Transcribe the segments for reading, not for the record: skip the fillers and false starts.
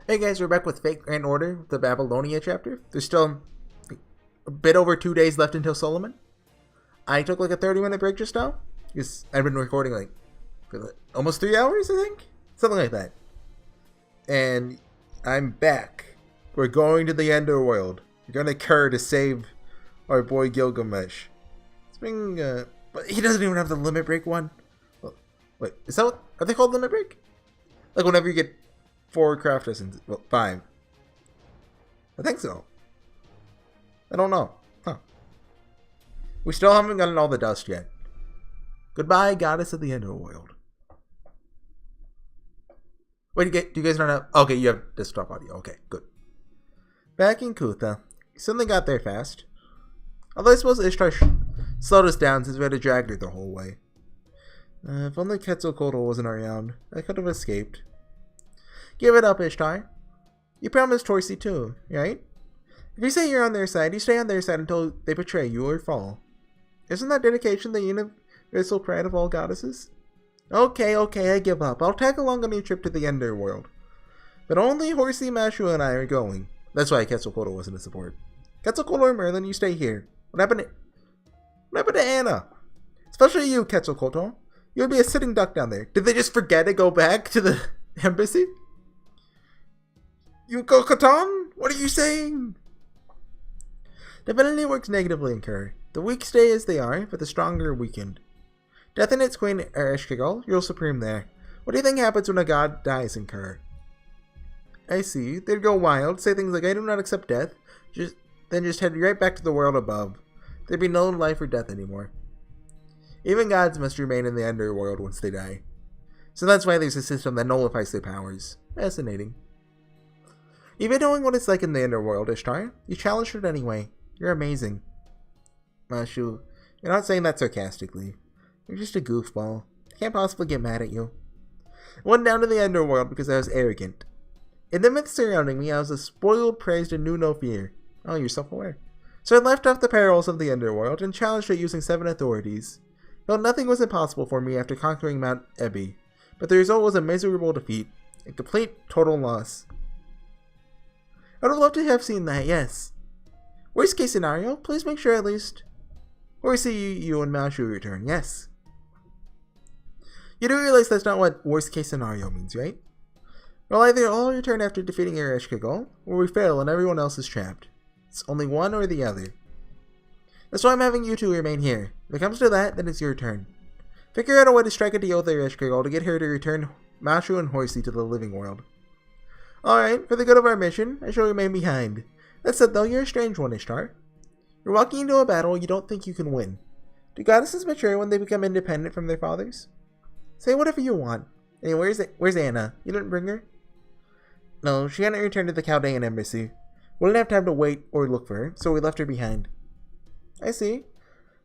Hey guys, we're back with Fate Grand Order, the Babylonia chapter. There's still a bit over 2 days left until Solomon. I took like a 30-minute break just now, because I've been recording for almost 3 hours, I think? Something like that. And I'm back. We're going to the Underworld. We're going to Kerr to save our boy Gilgamesh. It's been, but he doesn't even have the limit break one. Well, wait, is that what, are they called limit break? Like whenever you get 4 craft essence, well, 5. I think so. I don't know. Huh. We still haven't gotten all the dust yet. Goodbye, goddess of the Underworld. Wait, do you guys not have... Okay, you have desktop audio. Okay, good. Back in Kutha. Suddenly got there fast. Although I suppose Ishtar slowed us down since we had to drag her the whole way. If only Quetzalcoatl wasn't around, I could have escaped. Give it up, Ishtar. You promised Horsey too, right? If you say you're on their side, you stay on their side until they betray you or fall. Isn't that dedication the universal pride of all goddesses? Okay, I give up. I'll tag along on your trip to the Underworld. But only Horsey, Mashu, and I are going. That's why Quetzalcoatl wasn't a support. Quetzalcoatl or Merlin, you stay here. What happened to Anna? Especially you, Quetzalcoatl. You'll be a sitting duck down there. Did they just forget to go back to the embassy? You go Catan? What are you saying? Divinity works negatively in Kerr. The weak stay as they are, but the stronger are weakened. Death and its queen Ereshkigal, you're supreme there. What do you think happens when a god dies in Kerr? I see. They'd go wild, say things like, I do not accept death, then just head right back to the world above. There'd be no life or death anymore. Even gods must remain in the underworld once they die. So that's why there's a system that nullifies their powers. Fascinating. Even knowing what it's like in the underworld, Ishtar, you challenged it anyway. You're amazing. Mashu, you're not saying that sarcastically. You're just a goofball. I can't possibly get mad at you. I went down to the underworld because I was arrogant. In the myths surrounding me, I was a spoiled, praised, and knew no fear. Oh, you're self-aware. So I left off the perils of the underworld and challenged it using 7 authorities. Though nothing was impossible for me after conquering Mount Ebby, but the result was a miserable defeat. A complete, total loss. I would love to have seen that, yes. Worst case scenario, please make sure at least HorseyEatYou and Mashu return, yes. You do realize that's not what worst case scenario means, right? Well, either all return after defeating Ereshkigal, or we fail and everyone else is trapped. It's only one or the other. That's why I'm having you two remain here. If it comes to that, then it's your turn. Figure out a way to strike a deal with Ereshkigal to get her to return Mashu and Horsey to the living world. Alright, for the good of our mission, I shall remain behind. That said though, you're a strange one, Ishtar. You're walking into a battle you don't think you can win. Do goddesses mature when they become independent from their fathers? Say whatever you want. Anyway, where's Anna? You didn't bring her? No, she hadn't returned to the Chaldean embassy. We didn't have time to wait or look for her, so we left her behind. I see.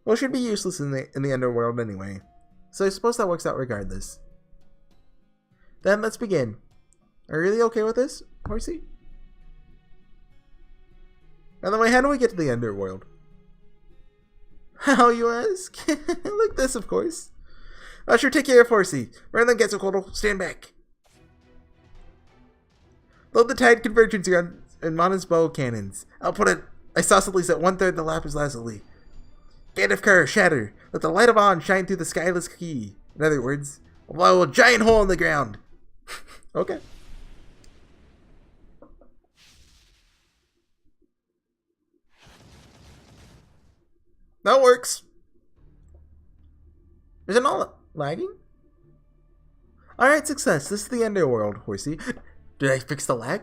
Well, she'd be useless in the underworld anyway. So I suppose that works out regardless. Then let's begin. Are you really okay with this, Horsey? By the way, how do we get to the underworld? How, you ask? Like this, of course. I sure take care of Horsey. Merlin Quetzalcoatl, stand back. Load the tide convergence gun and Mana's bow cannons. I'll put it isosceles at 1/3 the lapis lazuli. Gate of Kerr, shatter. Let the light of On shine through the skyless key. In other words, I'll blow a giant hole in the ground. Okay. That works. Is it not lagging? Alright, success. This is the underworld, Horsey. Did I fix the lag?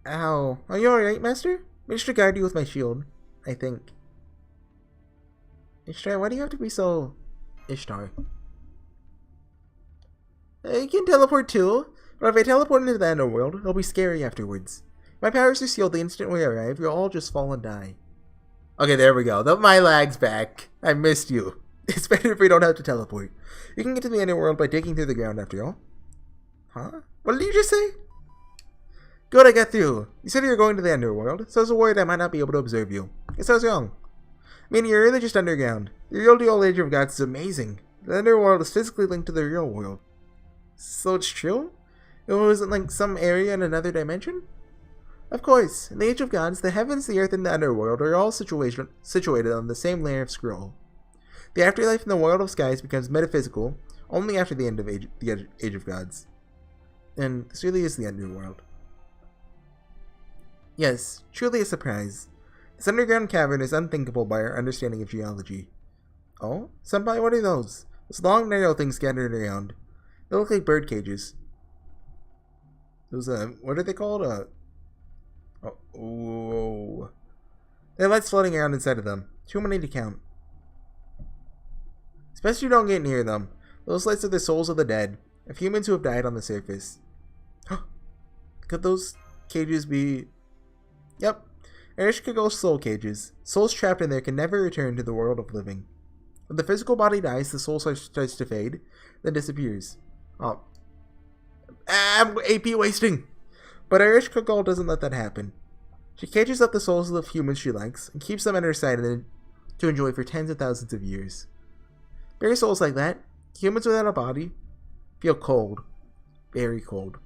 Ow. Are you alright, Master? Managed to guard you with my shield, I think. Ishtar, why do you have to be so... Ishtar? You can teleport too, but if I teleport into the underworld, it'll be scary afterwards. My powers are sealed the instant we arrive, you'll all just fall and die. Okay, there we go. My lag's back. I missed you. It's better if we don't have to teleport. You can get to the underworld by digging through the ground after all. Huh? What did you just say? Good, I got through. You said you were going to the underworld, so I was worried I might not be able to observe you. Guess I was wrong. I mean, you're really just underground. The real deal Age of Gods is amazing. The underworld is physically linked to the real world. So it's true? It wasn't like some area in another dimension? Of course, in the Age of Gods, the heavens, the earth, and the underworld are all situated on the same layer of scroll. The afterlife in the world of skies becomes metaphysical only after the end of the Age of Gods. And this really is the underworld. Yes, truly a surprise. This underground cavern is unthinkable by our understanding of geology. Oh? Senpai, what are those? Those long, narrow things scattered around. They look like bird cages. Those, what are they called? Oh. There are lights floating around inside of them. Too many to count. Especially don't get near them. Those lights are the souls of the dead, of humans who have died on the surface. Could those cages be... Yep. Ereshkigal's soul cages. Souls trapped in there can never return to the world of living. When the physical body dies, the soul starts to fade, then disappears. Oh. I'm AP wasting! But Ereshkigal doesn't let that happen. She cages up the souls of the humans she likes, and keeps them at her side to enjoy for tens of thousands of years. Bare souls like that, humans without a body, feel cold. Very cold.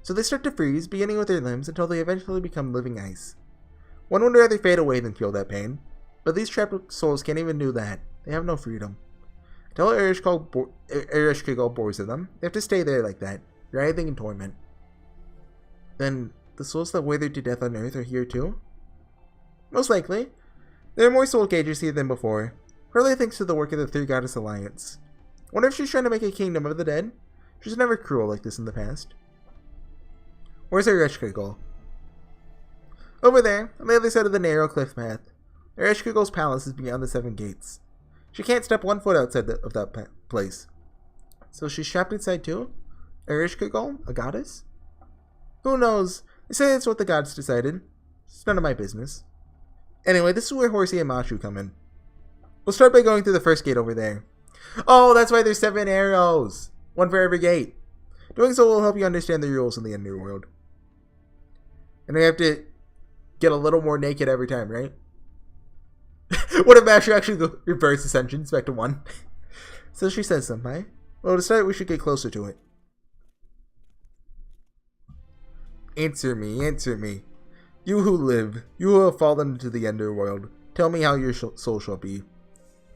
So they start to freeze, beginning with their limbs, until they eventually become living ice. One would rather fade away than feel that pain, but these trapped souls can't even do that. They have no freedom. Until Ereshkigal bores them, they have to stay there like that, writhing in torment. Then, the souls that withered to death on Earth are here too? Most likely. There are more soul cages here than before, probably thanks to the work of the Three Goddess Alliance. Wonder if she's trying to make a kingdom of the dead? She's never cruel like this in the past. Where's Ereshkigal? Over there, on the other side of the narrow cliff path. Ereshkigal's palace is beyond the 7 gates. She can't step 1 foot outside of that place. So she's trapped inside too? Ereshkigal? A goddess? Who knows? They say it's what the gods decided. It's none of my business. Anyway, this is where Horsey and Mashu come in. We'll start by going through the first gate over there. Oh, that's why there's 7 arrows! 1 for every gate. Doing so will help you understand the rules in the underworld. And we have to get a little more naked every time, right? What if Mashu actually reverse ascensions back to 1? So she says, Senpai. Well, to start, we should get closer to it. Answer me, answer me. You who live, you who have fallen into the underworld, tell me how your soul shall be.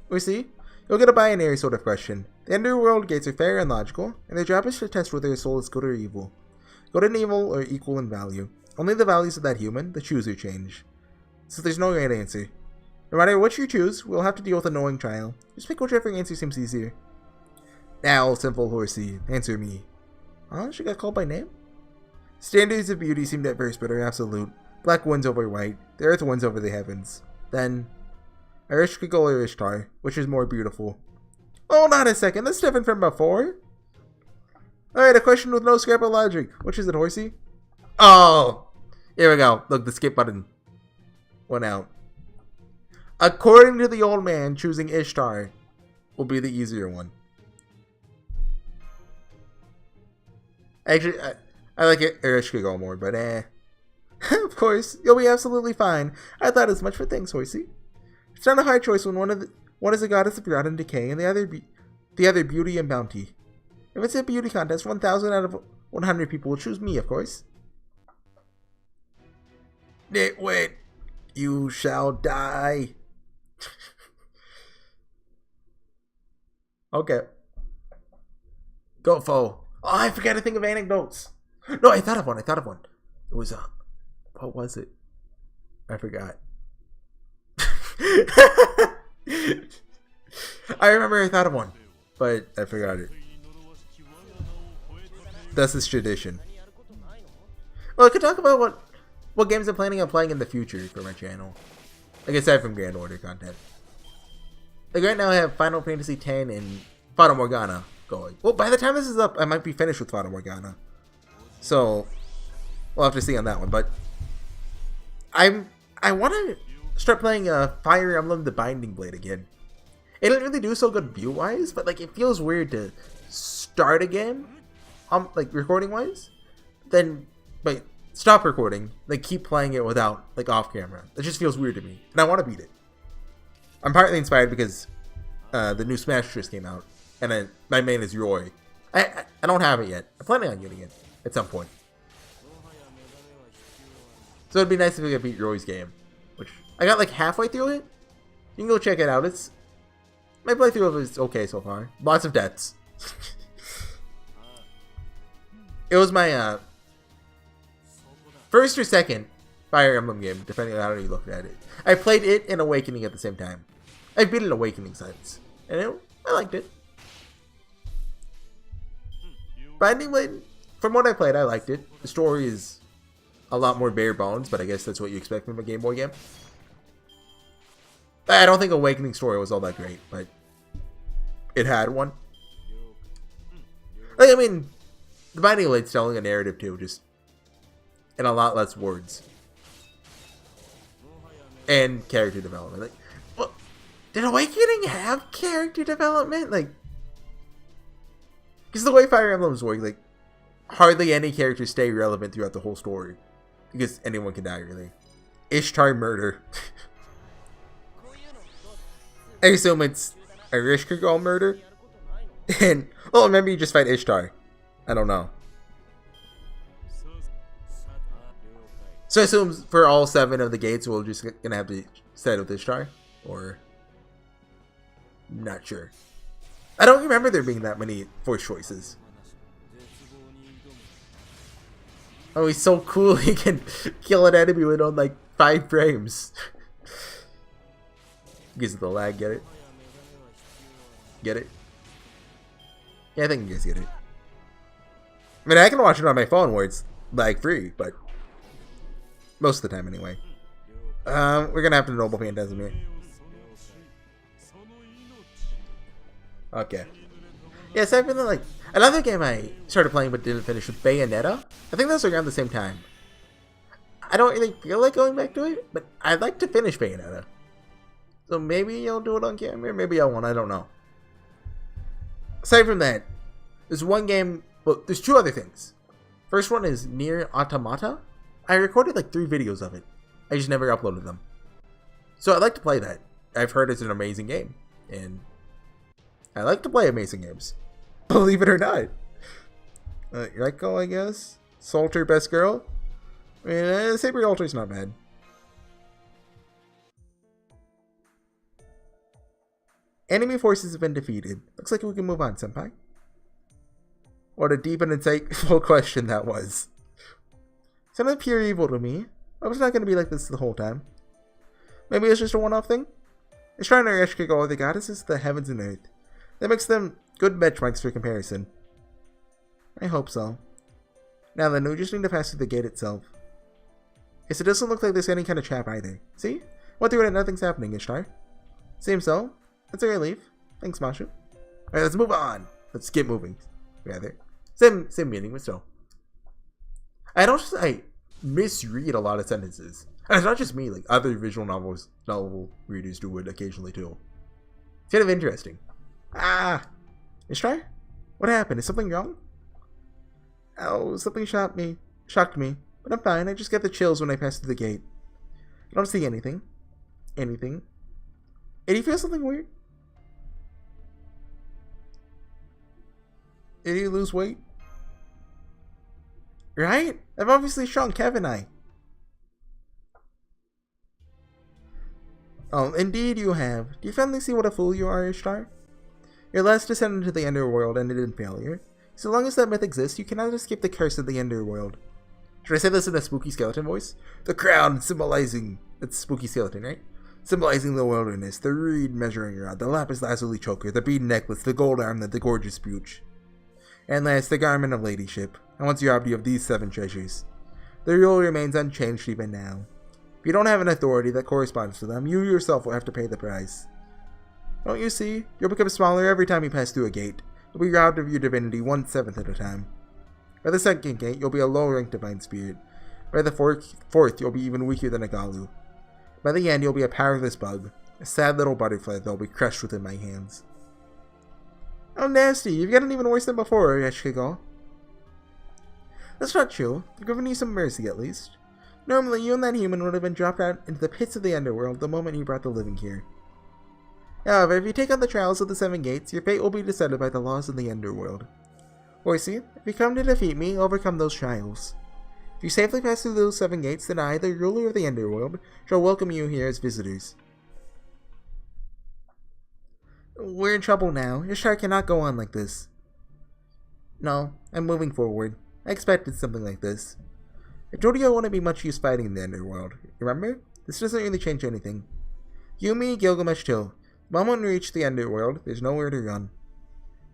We see, you'll get a binary sort of question. The underworld gates are fair and logical, and their job is to test whether a soul is good or evil. Good and evil are equal in value. Only the values of that human, the chooser, change. So there's no right answer. No matter what you choose, we'll have to deal with a knowing trial. Just pick whichever answer seems easier. Now, simple Horsey, answer me. Huh? She got called by name? Standards of beauty seemed at first but are absolute. Black wins over white. The earth wins over the heavens. Then, Ereshkigal or Ishtar, which is more beautiful? Hold on a second, that's different from before. Alright, a question with no scrap of logic. Which is it, Horsey? Oh! Here we go. Look, the skip button went out. According to the old man, choosing Ishtar will be the easier one. Actually, I like Ereshkigal more, but of course, you'll be absolutely fine. I thought as much, for thanks, Horsey. It's not a hard choice when one is a goddess of rot and decay, and the other beauty and bounty. If it's a beauty contest, 1,000 out of 100 people will choose me, of course. Nitwit, you shall die. Okay. Go, foe. Oh, I forgot to think of anecdotes. No, I thought of one. It was, what was it? I forgot. I remember I thought of one, but I forgot it. That's this tradition. Well, I could talk about what games I'm planning on playing in the future for my channel. Like aside from Grand Order content. Like right now I have Final Fantasy X and Fata Morgana going. Well, by the time this is up, I might be finished with Fata Morgana. So, we'll have to see on that one. But I want to start playing Fire Emblem The Binding Blade again. It didn't really do so good view-wise, but like it feels weird to start again, like recording-wise, then but stop recording, like keep playing it without like off camera. It just feels weird to me, and I want to beat it. I'm partly inspired because the new Smash just came out, and my main is Roy, I don't have it yet. I'm planning on getting it at some point. So it'd be nice if we could beat Roy's game, which I got like halfway through it. You can go check it out. My playthrough of it is okay so far. Lots of deaths. It was my first or second Fire Emblem game, depending on how you looked at it. I played it and Awakening at the same time. I beat an Awakening since, and I liked it. Binding Blade, from what I played, I liked it. The story is a lot more bare bones, but I guess that's what you expect from a Game Boy game. I don't think Awakening story was all that great, but it had one. Like, I mean, the Binding of Blade's telling a narrative too, just in a lot less words. And character development. Like, well, did Awakening have character development? Like, because the way Fire Emblems work, like, hardly any characters stay relevant throughout the whole story. Because anyone can die, really. Ishtar murder. I assume it's a Rishkagol murder. And, oh, maybe you just fight Ishtar. I don't know. So I assume for all 7 of the gates, we're just gonna have to set with Ishtar? Or... not sure. I don't remember there being that many voice choices. Oh, he's so cool, he can kill an enemy within like 5 frames. Gives it the lag, get it? Get it? Yeah, I think you guys get it. I mean, I can watch it on my phone where it's lag free, but most of the time anyway. We're gonna have to Noble Phantasm here. Okay. Yeah, so I've been like another game I started playing but didn't finish with Bayonetta. I think those are around the same time. I don't really feel like going back to it, but I'd like to finish Bayonetta. So maybe I'll do it on camera, maybe I won't, I don't know. Aside from that, there's one game, well, there's 2 other things. First one is Nier Automata. I recorded like 3 videos of it. I just never uploaded them. So I'd like to play that. I've heard it's an amazing game, and I like to play amazing games. Believe it or not. Reiko, I guess? Salter, best girl? I mean, Saber Alter's not bad. Enemy forces have been defeated. Looks like we can move on, senpai. What a deep and insightful question that was. Sounded pure evil to me. I was not going to be like this the whole time. Maybe it's just a one-off thing? It's trying to Ereshkigal, the goddesses of the heavens and earth. That makes them good benchmarks for comparison. I hope so. Now then, we just need to pass through the gate itself. Yes, it doesn't look like there's any kind of trap either. See? Went through it and nothing's happening, Ishtar. Seems so. That's a relief. Thanks, Mashu. Alright, let's move on. Let's get moving. Rather. Same meaning, but still. I misread a lot of sentences. And it's not just me, like other visual novel readers do it occasionally too. It's kind of interesting. Ah! Ishtar? What happened? Is something wrong? Oh, something shocked me. But I'm fine, I just get the chills when I pass through the gate. I don't see anything. Anything. Did you feel something weird? Did you lose weight? Right? I've obviously shrunk, haven't I? Oh, indeed you have. Do you finally see what a fool you are, Ishtar? Your last descent into the Underworld ended in failure. So long as that myth exists, you cannot escape the curse of the Underworld. Should I say this in a spooky skeleton voice? The crown symbolizing... It's spooky skeleton, right? Symbolizing the wilderness, the reed measuring rod, the lapis lazuli choker, the bead necklace, the gold armlet, the gorgeous brooch. And last, the garment of ladyship. I once robbed you of these 7 treasures. The rule remains unchanged even now. If you don't have an authority that corresponds to them, you yourself will have to pay the price. Don't you see? You'll become smaller every time you pass through a gate. You'll be robbed of your divinity 1/7 at a time. By the second gate, you'll be a low-ranked divine spirit. By the fourth, you'll be even weaker than a Galu. By the end, you'll be a powerless bug. A sad little butterfly that'll be crushed within my hands. Oh, nasty. You've gotten even worse than before, Ereshkigal. That's not true. I've given you some mercy, at least. Normally, you and that human would have been dropped out into the pits of the underworld the moment you brought the living here. However, if you take on the trials of the 7 gates, your fate will be decided by the laws of the underworld. Horsey, if you come to defeat me, overcome those trials. If you safely pass through those 7 gates, then I, the ruler of the Underworld, shall welcome you here as visitors. We're in trouble now. Ishtar cannot go on like this. No, I'm moving forward. I expected something like this. I told you I wouldn't be much use fighting in the Underworld. Remember? This doesn't really change anything. You, me, Gilgamesh too. The moment we reach the Underworld, there's nowhere to run.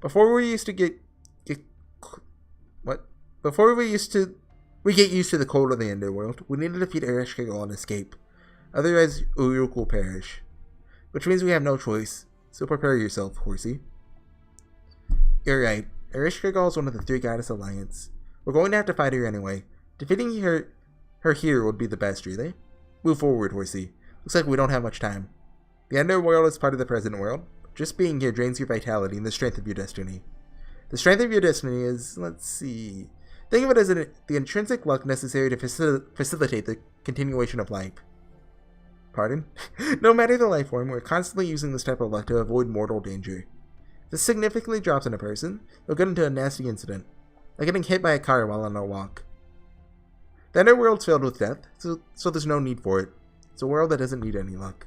Before we get used to the cold of the Underworld, we need to defeat Ereshkigal and escape. Otherwise, Uruk will perish. Which means we have no choice. So prepare yourself, Horsey. You're right. Ereshkigal is one of the 3 Goddess Alliance. We're going to have to fight her anyway. Defeating her here would be the best, really. Move forward, Horsey. Looks like we don't have much time. The Underworld is part of the present world. Just being here drains your vitality and the strength of your destiny. The strength of your destiny is, let's see... Think of it as the intrinsic luck necessary to facilitate the continuation of life. Pardon? No matter the life form, we're constantly using this type of luck to avoid mortal danger. If this significantly drops in a person, they'll get into a nasty incident, like getting hit by a car while on a walk. The Underworld's filled with death, so there's no need for it. It's a world that doesn't need any luck.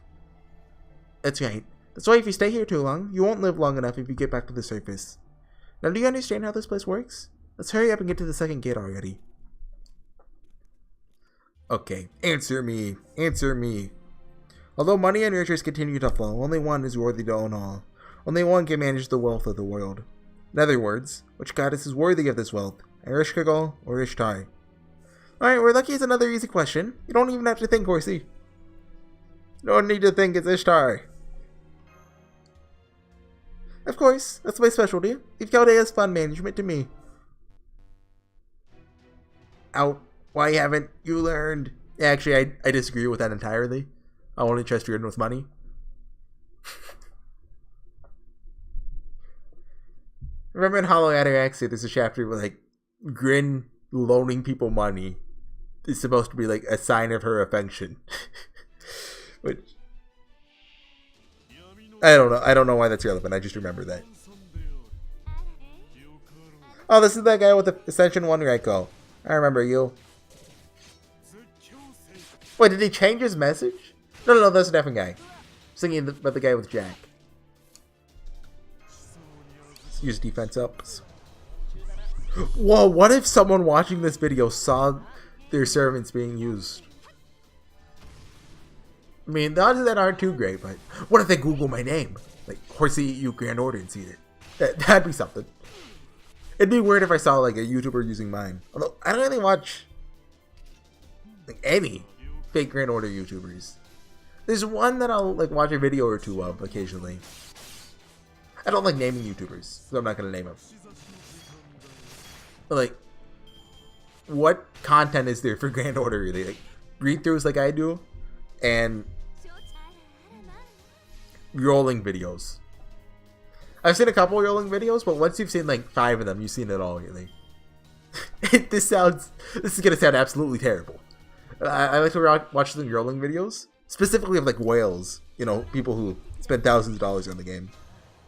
That's right. That's why if you stay here too long, you won't live long enough if you get back to the surface. Now do you understand how this place works? Let's hurry up and get to the 2nd gate already. Okay, answer me. Answer me. Although money and riches continue to flow, only one is worthy to own all. Only one can manage the wealth of the world. In other words, which goddess is worthy of this wealth? Ereshkigal or Ishtar? Alright, we're lucky it's another easy question. You don't even have to think, Horsey. You don't need to think, it's Ishtar. Of course, that's my specialty. Leave Chaldea's fund management to me. Out. Why haven't you learned? Yeah, actually, I disagree with that entirely. I only trust Riordan with money. Remember in Hollow Ataraxia, there's a chapter where, like, Grin loaning people money is supposed to be, like, a sign of her affection. Which... I don't know why that's relevant. I just remember that. Oh, this is that guy with the Ascension 1 Reiko. I remember you. Wait, did he change his message? No, that's a different guy. I'm thinking about the guy with Jack. Let's use defense ups. Whoa, what if someone watching this video saw their servants being used? I mean, the odds of that aren't too great, but what if they Google my name? Like, HorseyEatYou Grand Order and see it. That'd be something. It'd be weird if I saw, like, a YouTuber using mine. Although, I don't really watch, like, any fake Grand Order YouTubers. There's one that I'll, like, watch a video or two of occasionally. I don't like naming YouTubers, so I'm not gonna name them. But, like, what content is there for Grand Order, really? Like, read-throughs like I do, and rolling videos. I've seen a couple rolling videos, but once you've seen like 5 of them, you've seen it all, really. This is gonna sound absolutely terrible. I like to watch the rolling videos, specifically of like whales, you know, people who spend thousands of dollars on the game,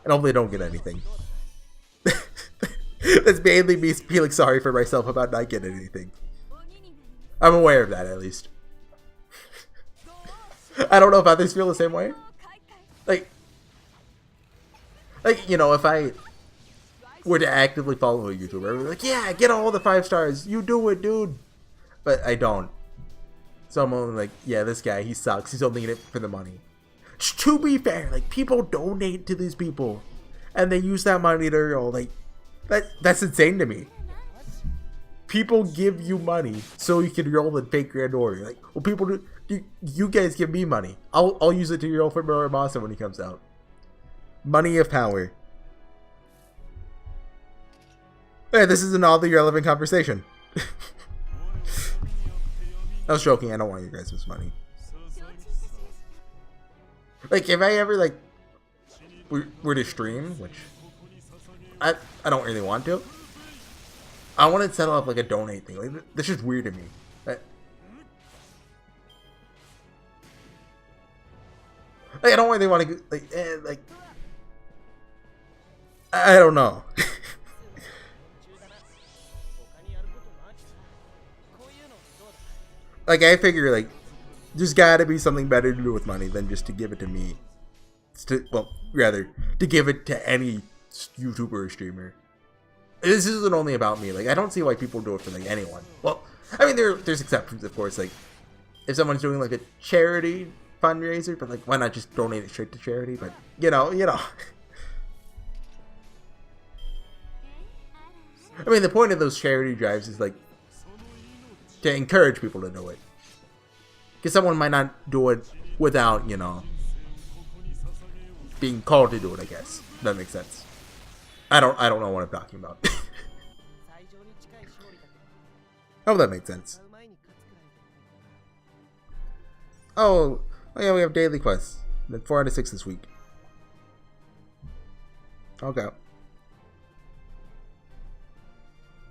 and hopefully don't get anything. That's mainly me feeling sorry for myself about not getting anything. I'm aware of that, at least. I don't know if others feel the same way. Like, you know, if I were to actively follow a YouTuber, I'd be like, yeah, get all the 5 stars. You do it, dude. But I don't. So I'm only like, yeah, this guy, he sucks. He's only in it for the money. To be fair, like, people donate to these people. And they use that money to roll. Like, that's insane to me. People give you money so you can roll in fake Grand Order. Like, well, people do. You guys give me money. I'll use it to roll for Muramasa when he comes out. Money of power. Hey, this is an oddly relevant conversation. I was joking. I don't want you guys' money. Like, if I ever, like, were to stream, which I don't really want to, I want to set up, like, a donate thing. Like, this is weird to me. Like, I don't really want to, like, I don't know. Like, I figure, like, there's gotta be something better to do with money than just to give it to me. Rather, to give it to any YouTuber or streamer. This isn't only about me. Like, I don't see why people do it for, like, anyone. Well, I mean, there's exceptions, of course. Like, if someone's doing, like, a charity fundraiser, but, like, why not just donate it straight to charity? But, you know. I mean, the point of those charity drives is, like, to encourage people to do it. Because someone might not do it without, you know, being called to do it, I guess. That makes sense. I don't know what I'm talking about. Oh, that makes sense. Oh yeah, we have daily quests. 4 out of 6 this week. Okay.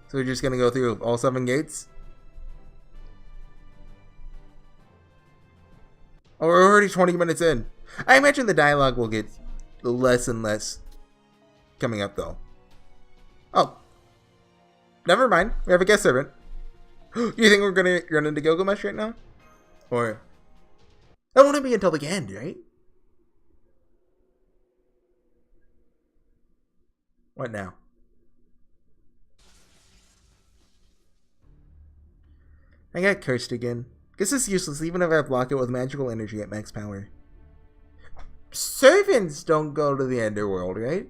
So we're just gonna go through all 7 gates? Oh, we're already 20 minutes in. I imagine the dialogue will get less and less coming up, though. Oh. Never mind. We have a guest servant. You think we're gonna run into Gilgamesh right now? Or... that won't be until the end, right? What now? I got cursed again. Guess it's useless even if I block it with magical energy at max power. Servants don't go to the underworld, right?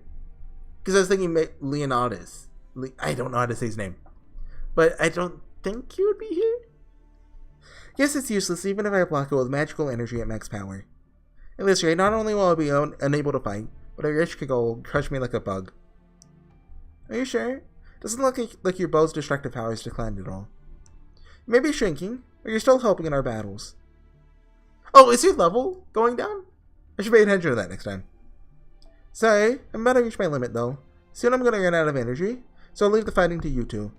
Because I was thinking Leonidas. I don't know how to say his name. But I don't think he would be here. Guess it's useless even if I block it with magical energy at max power. At this rate, not only will I be unable to fight, but Ereshkigal will crush me like a bug. Are you sure? Doesn't look like your bow's destructive powers declined at all. You may be shrinking, but you're still helping in our battles. Oh, is your level going down? I should pay attention to that next time. Sorry, I'm about to reach my limit though. Soon I'm gonna run out of energy, so I'll leave the fighting to you two.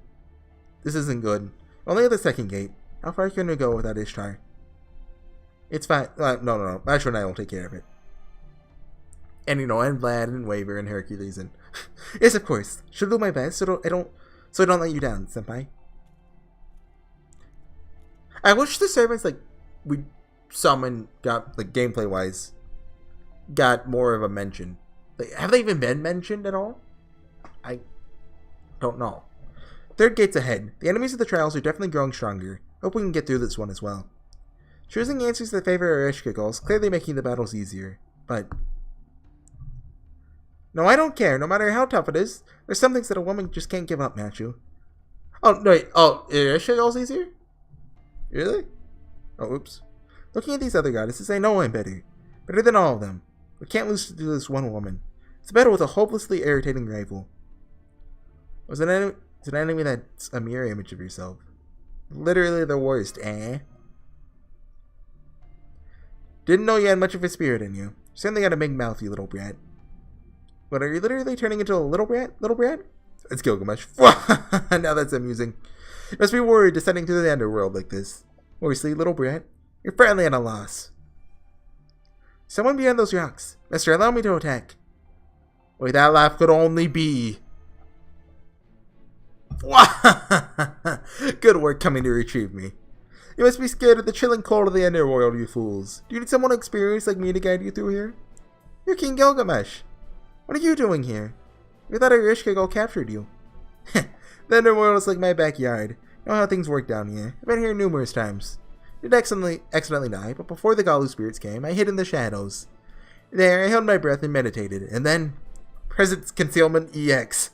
This isn't good. Only at the second gate. How far can we go without Ishtar? It's fine. No. Ashra and I will take care of it. And you know, and Vlad and Waver and Hercules and yes, of course. Should do my best so I don't let you down, senpai. I wish the servants we summoned got gameplay wise got more of a mention. Have they even been mentioned at all? I don't know. Third gate's ahead. The enemies of the trials are definitely growing stronger. Hope we can get through this one as well. Choosing answers that favor Ereshkigal is clearly making the battles easier, but... no, I don't care. No matter how tough it is, there's some things that a woman just can't give up, Machu. Oh, no, wait. Oh, Ereshkigal's easier? Really? Oh, oops. Looking at these other goddesses, I know I'm better. Better than all of them. We can't lose to this one woman. It's a battle with a hopelessly irritating rival. Was an enemy that's a mirror image of yourself. Literally the worst, eh? Didn't know you had much of a spirit in you. Certainly got a big mouth, you little brat. What, are you literally turning into a little brat? Little brat? It's Gilgamesh. Now that's amusing. You must be worried descending to the underworld like this. Horsey, little brat. You're friendly at a loss. Someone behind those rocks. Mister, allow me to attack. Wait, that laugh could only be... good work coming to retrieve me. You must be scared of the chilling cold of the underworld, you fools. Do you need someone experienced like me to guide you through here? You're King Gilgamesh. What are you doing here? We thought Ereshkigal captured you. The underworld is like my backyard. You know how things work down here. I've been here numerous times. Did accidentally die, but before the Galu spirits came, I hid in the shadows. There, I held my breath and meditated, and then... Presence Concealment EX.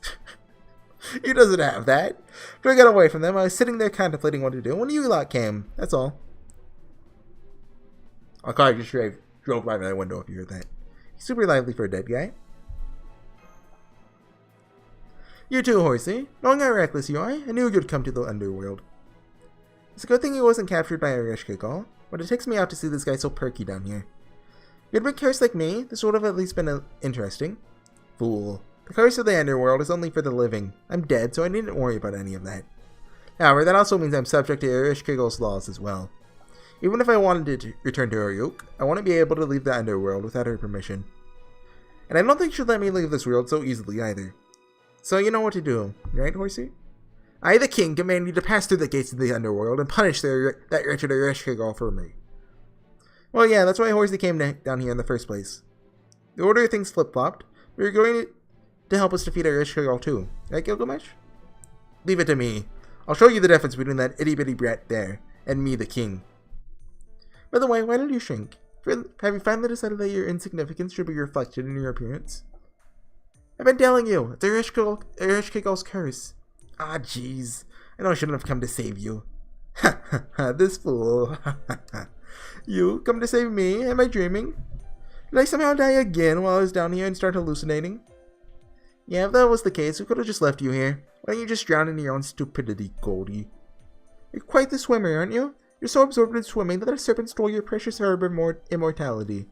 He doesn't have that. But I got away from them. I was sitting there contemplating what to do when you lot came. That's all. Our car just drove by my window if you heard that. He's super lively for a dead guy. You too, Horsey. Knowing how reckless you are, I knew you'd come to the underworld. It's a good thing he wasn't captured by Ereshkigal, but it takes me out to see this guy so perky down here. If you'd been cursed like me, this would have at least been interesting. Fool. The curse of the underworld is only for the living. I'm dead, so I needn't worry about any of that. However, that also means I'm subject to Ereshkigal's laws as well. Even if I wanted to return to Ryuk, I wouldn't be able to leave the underworld without her permission. And I don't think she'll let me leave this world so easily either. So you know what to do, right, Horsey? I, the king, command you to pass through the gates of the underworld and punish that wretched Ereshkigal for me. Well, yeah, that's why Horsey came down here in the first place. The order of things flip-flopped. We were going to help us defeat Ereshkigal too. Right, Gilgamesh? Leave it to me. I'll show you the difference between that itty-bitty brat there and me, the king. By the way, why did you shrink? Have you finally decided that your insignificance should be reflected in your appearance? I've been telling you, it's Ereshkigal's curse. Ah, jeez. I know I shouldn't have come to save you. Ha ha ha, this fool. You come to save me? Am I dreaming? Did I somehow die again while I was down here and start hallucinating? Yeah, if that was the case, we could have just left you here. Why don't you just drown in your own stupidity, Goldie? You're quite the swimmer, aren't you? You're so absorbed in swimming that a serpent stole your precious herb of immortality.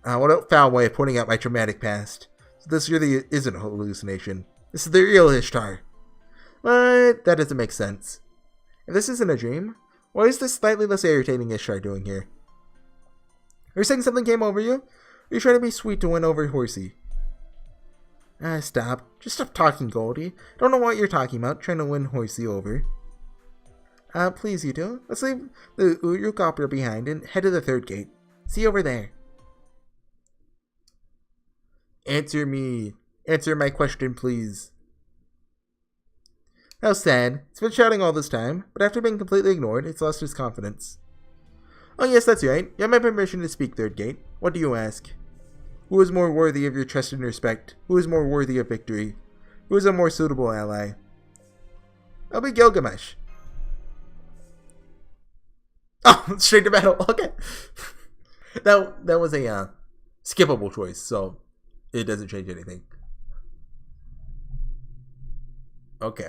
What a foul way of pointing out my traumatic past. So this really isn't a hallucination. This is the real Ishtar. But that doesn't make sense. If this isn't a dream, what is this slightly less irritating Ishtar doing here? Are you saying something came over you? Or are you trying to be sweet to win over Horsey? Stop. Just stop talking, Goldie. Don't know what you're talking about, trying to win Horsey over. Please, you two. Let's leave the HorseyEatYou opera behind and head to the third gate. See you over there. Answer me. Answer my question, please. How sad. It's been shouting all this time, but after being completely ignored, it's lost its confidence. Oh yes, that's right. You have my permission to speak, third gate. What do you ask? Who is more worthy of your trust and respect? Who is more worthy of victory? Who is a more suitable ally? I'll be Gilgamesh. Oh, straight to battle. Okay. that was a skippable choice, so it doesn't change anything. Okay.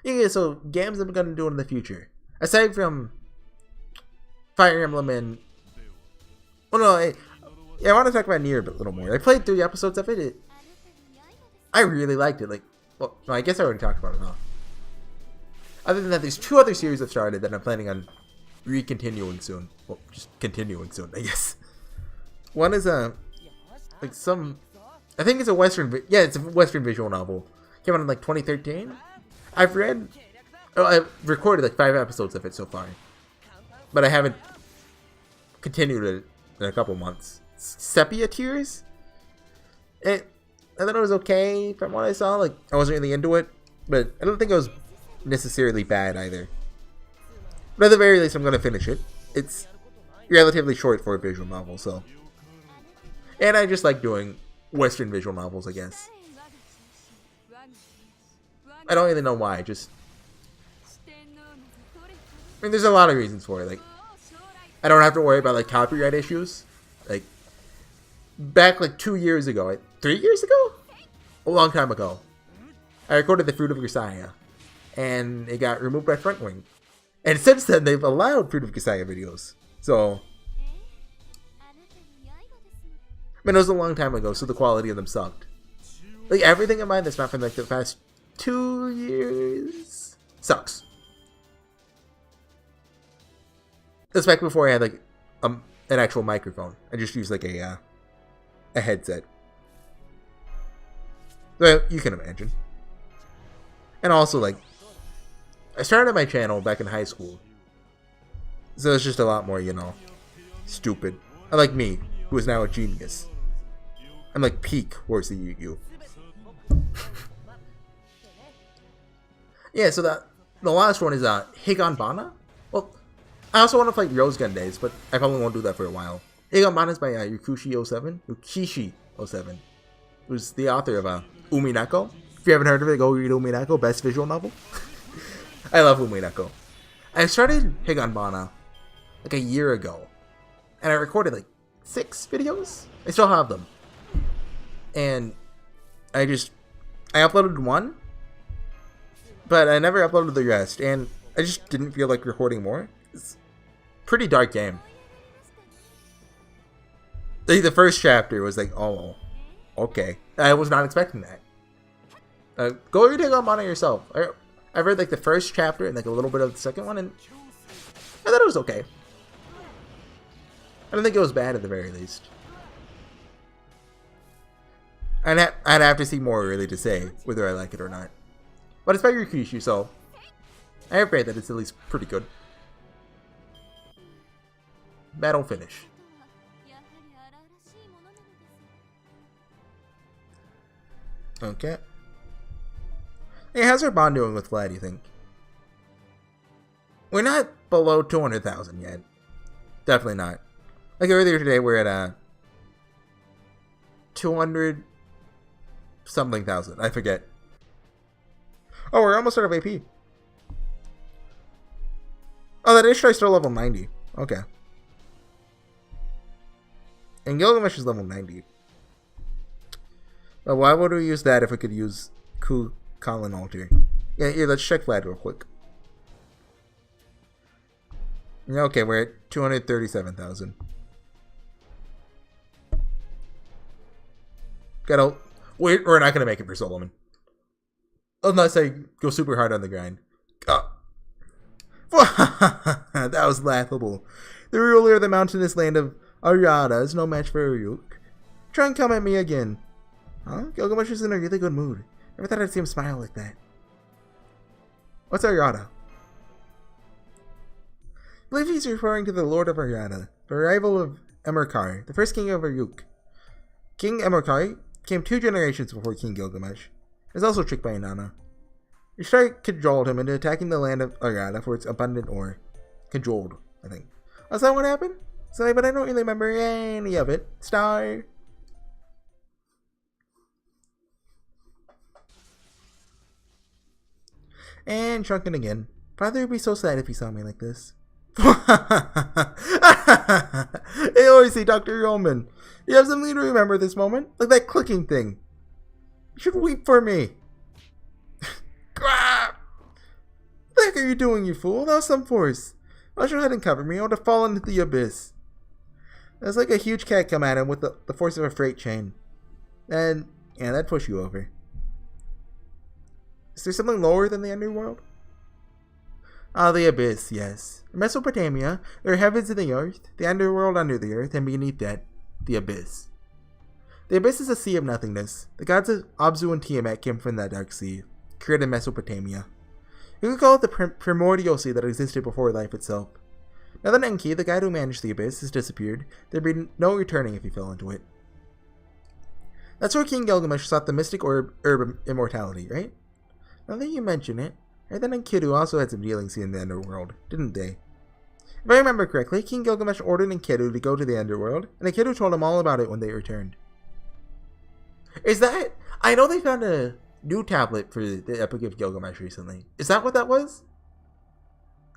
Yeah, so games I'm gonna do in the future. Aside from Fire Emblem and... Oh no, I want to talk about Nier a little more. I played 3 episodes of it. I really liked it. Well, no, I guess I already talked about it, huh? Other than that, there's 2 other series I've started that I'm planning on continuing soon. Well, just continuing soon, I guess. One is I think it's a Western, it's a Western visual novel. Came out in 2013. I've recorded 5 episodes of it so far, but I haven't continued it in a couple months. Sepia Tears. I thought it was okay from what I saw. I wasn't really into it, but I don't think it was necessarily bad either. But at the very least, I'm gonna finish it. It's relatively short for a visual novel, so. And I just like doing Western visual novels, I guess. I don't really know why. There's a lot of reasons for it. I don't have to worry about copyright issues. Back 2 years ago, 3 years ago, a long time ago, I recorded The Fruit of Grisaya, and it got removed by Frontwing. And since then, they've allowed Fruit of Grisaya videos. So, it was a long time ago, so the quality of them sucked. Everything in mine that's not from the past 2 years sucks. That's back before I had an actual microphone. I just used a headset. So you can imagine. And also I started my channel back in high school. So it's just a lot more, stupid. Unlike me, who is now a genius. I'm peak HorseyEatYou. Yeah, so the last one is Higanbana. Well, I also want to play Rose Gun Days, but I probably won't do that for a while. Higanbana is by Yukishi07, who's the author of Umineko. If you haven't heard of it, go read Umineko, best visual novel. I love Umineko. I started Higanbana a year ago, and I recorded 6 videos. I still have them, and I uploaded 1, but I never uploaded the rest, and I just didn't feel like recording more. It's a pretty dark game. The first chapter was oh, okay. I was not expecting that. Go read Higanbana yourself. I read the first chapter and a little bit of the second one, and I thought it was okay. I don't think it was bad at the very least. I'd have to see more really to say whether I like it or not. But it's by Rikishi, so I have faith that it's at least pretty good. Battle finish. Okay. Hey, how's our bond doing with Vlad, you think? We're not below 200,000 yet. Definitely not. Like earlier today, we're at 200 something thousand. I forget. Oh, we're almost out of AP. Oh, that Ishtar's still level 90. Okay. And Gilgamesh is level 90. But why would we use that if we could use Colin Alter? Yeah, here, let's check Vlad real quick. Okay, we're at 237,000. We're not gonna make it for Solomon. Unless I go super hard on the grind. That was laughable. The ruler of the mountainous land of Aryada is no match for Uruk. Try and come at me again. Huh? Gilgamesh is in a really good mood. Never thought I'd see him smile like that. What's Aryada? I believe he's referring to the Lord of Aryada, the rival of Emerkar, the first king of Uruk. King Emerkar came 2 generations before King Gilgamesh. He was also tricked by Inanna. Ishtar cajoled him into attacking the land of Aryada for its abundant ore. Cajoled, I think. Was that what happened? Sorry, but I don't really remember any of it. Star. And shrunken again. Father would be so sad if he saw me like this. Hey, Horsey, Dr. Yeoman. You have something to remember this moment? Like that clicking thing. You should weep for me. What the heck are you doing, you fool? That was some force. Why don't you ahead and cover me? I would have fallen into the abyss. It was like a huge cat come at him with the force of a freight train. And, yeah, that'd push you over. Is there something lower than the underworld? Ah, the abyss, yes. In Mesopotamia, there are heavens in the earth, the underworld under the earth, and beneath that, the abyss. The abyss is a sea of nothingness. The gods of Abzu and Tiamat came from that dark sea, created in Mesopotamia. You could call it the primordial sea that existed before life itself. Now that Enki, the guy who managed the abyss, has disappeared, there'd be no returning if he fell into it. That's where King Gilgamesh sought the mystic herb of immortality, right? Now that you mention it, Earth and Enkidu also had some dealings in the underworld, didn't they? If I remember correctly, King Gilgamesh ordered Enkidu to go to the underworld, and Enkidu told him all about it when they returned. Is that... I know they found a new tablet for the Epic of Gilgamesh recently. Is that what that was?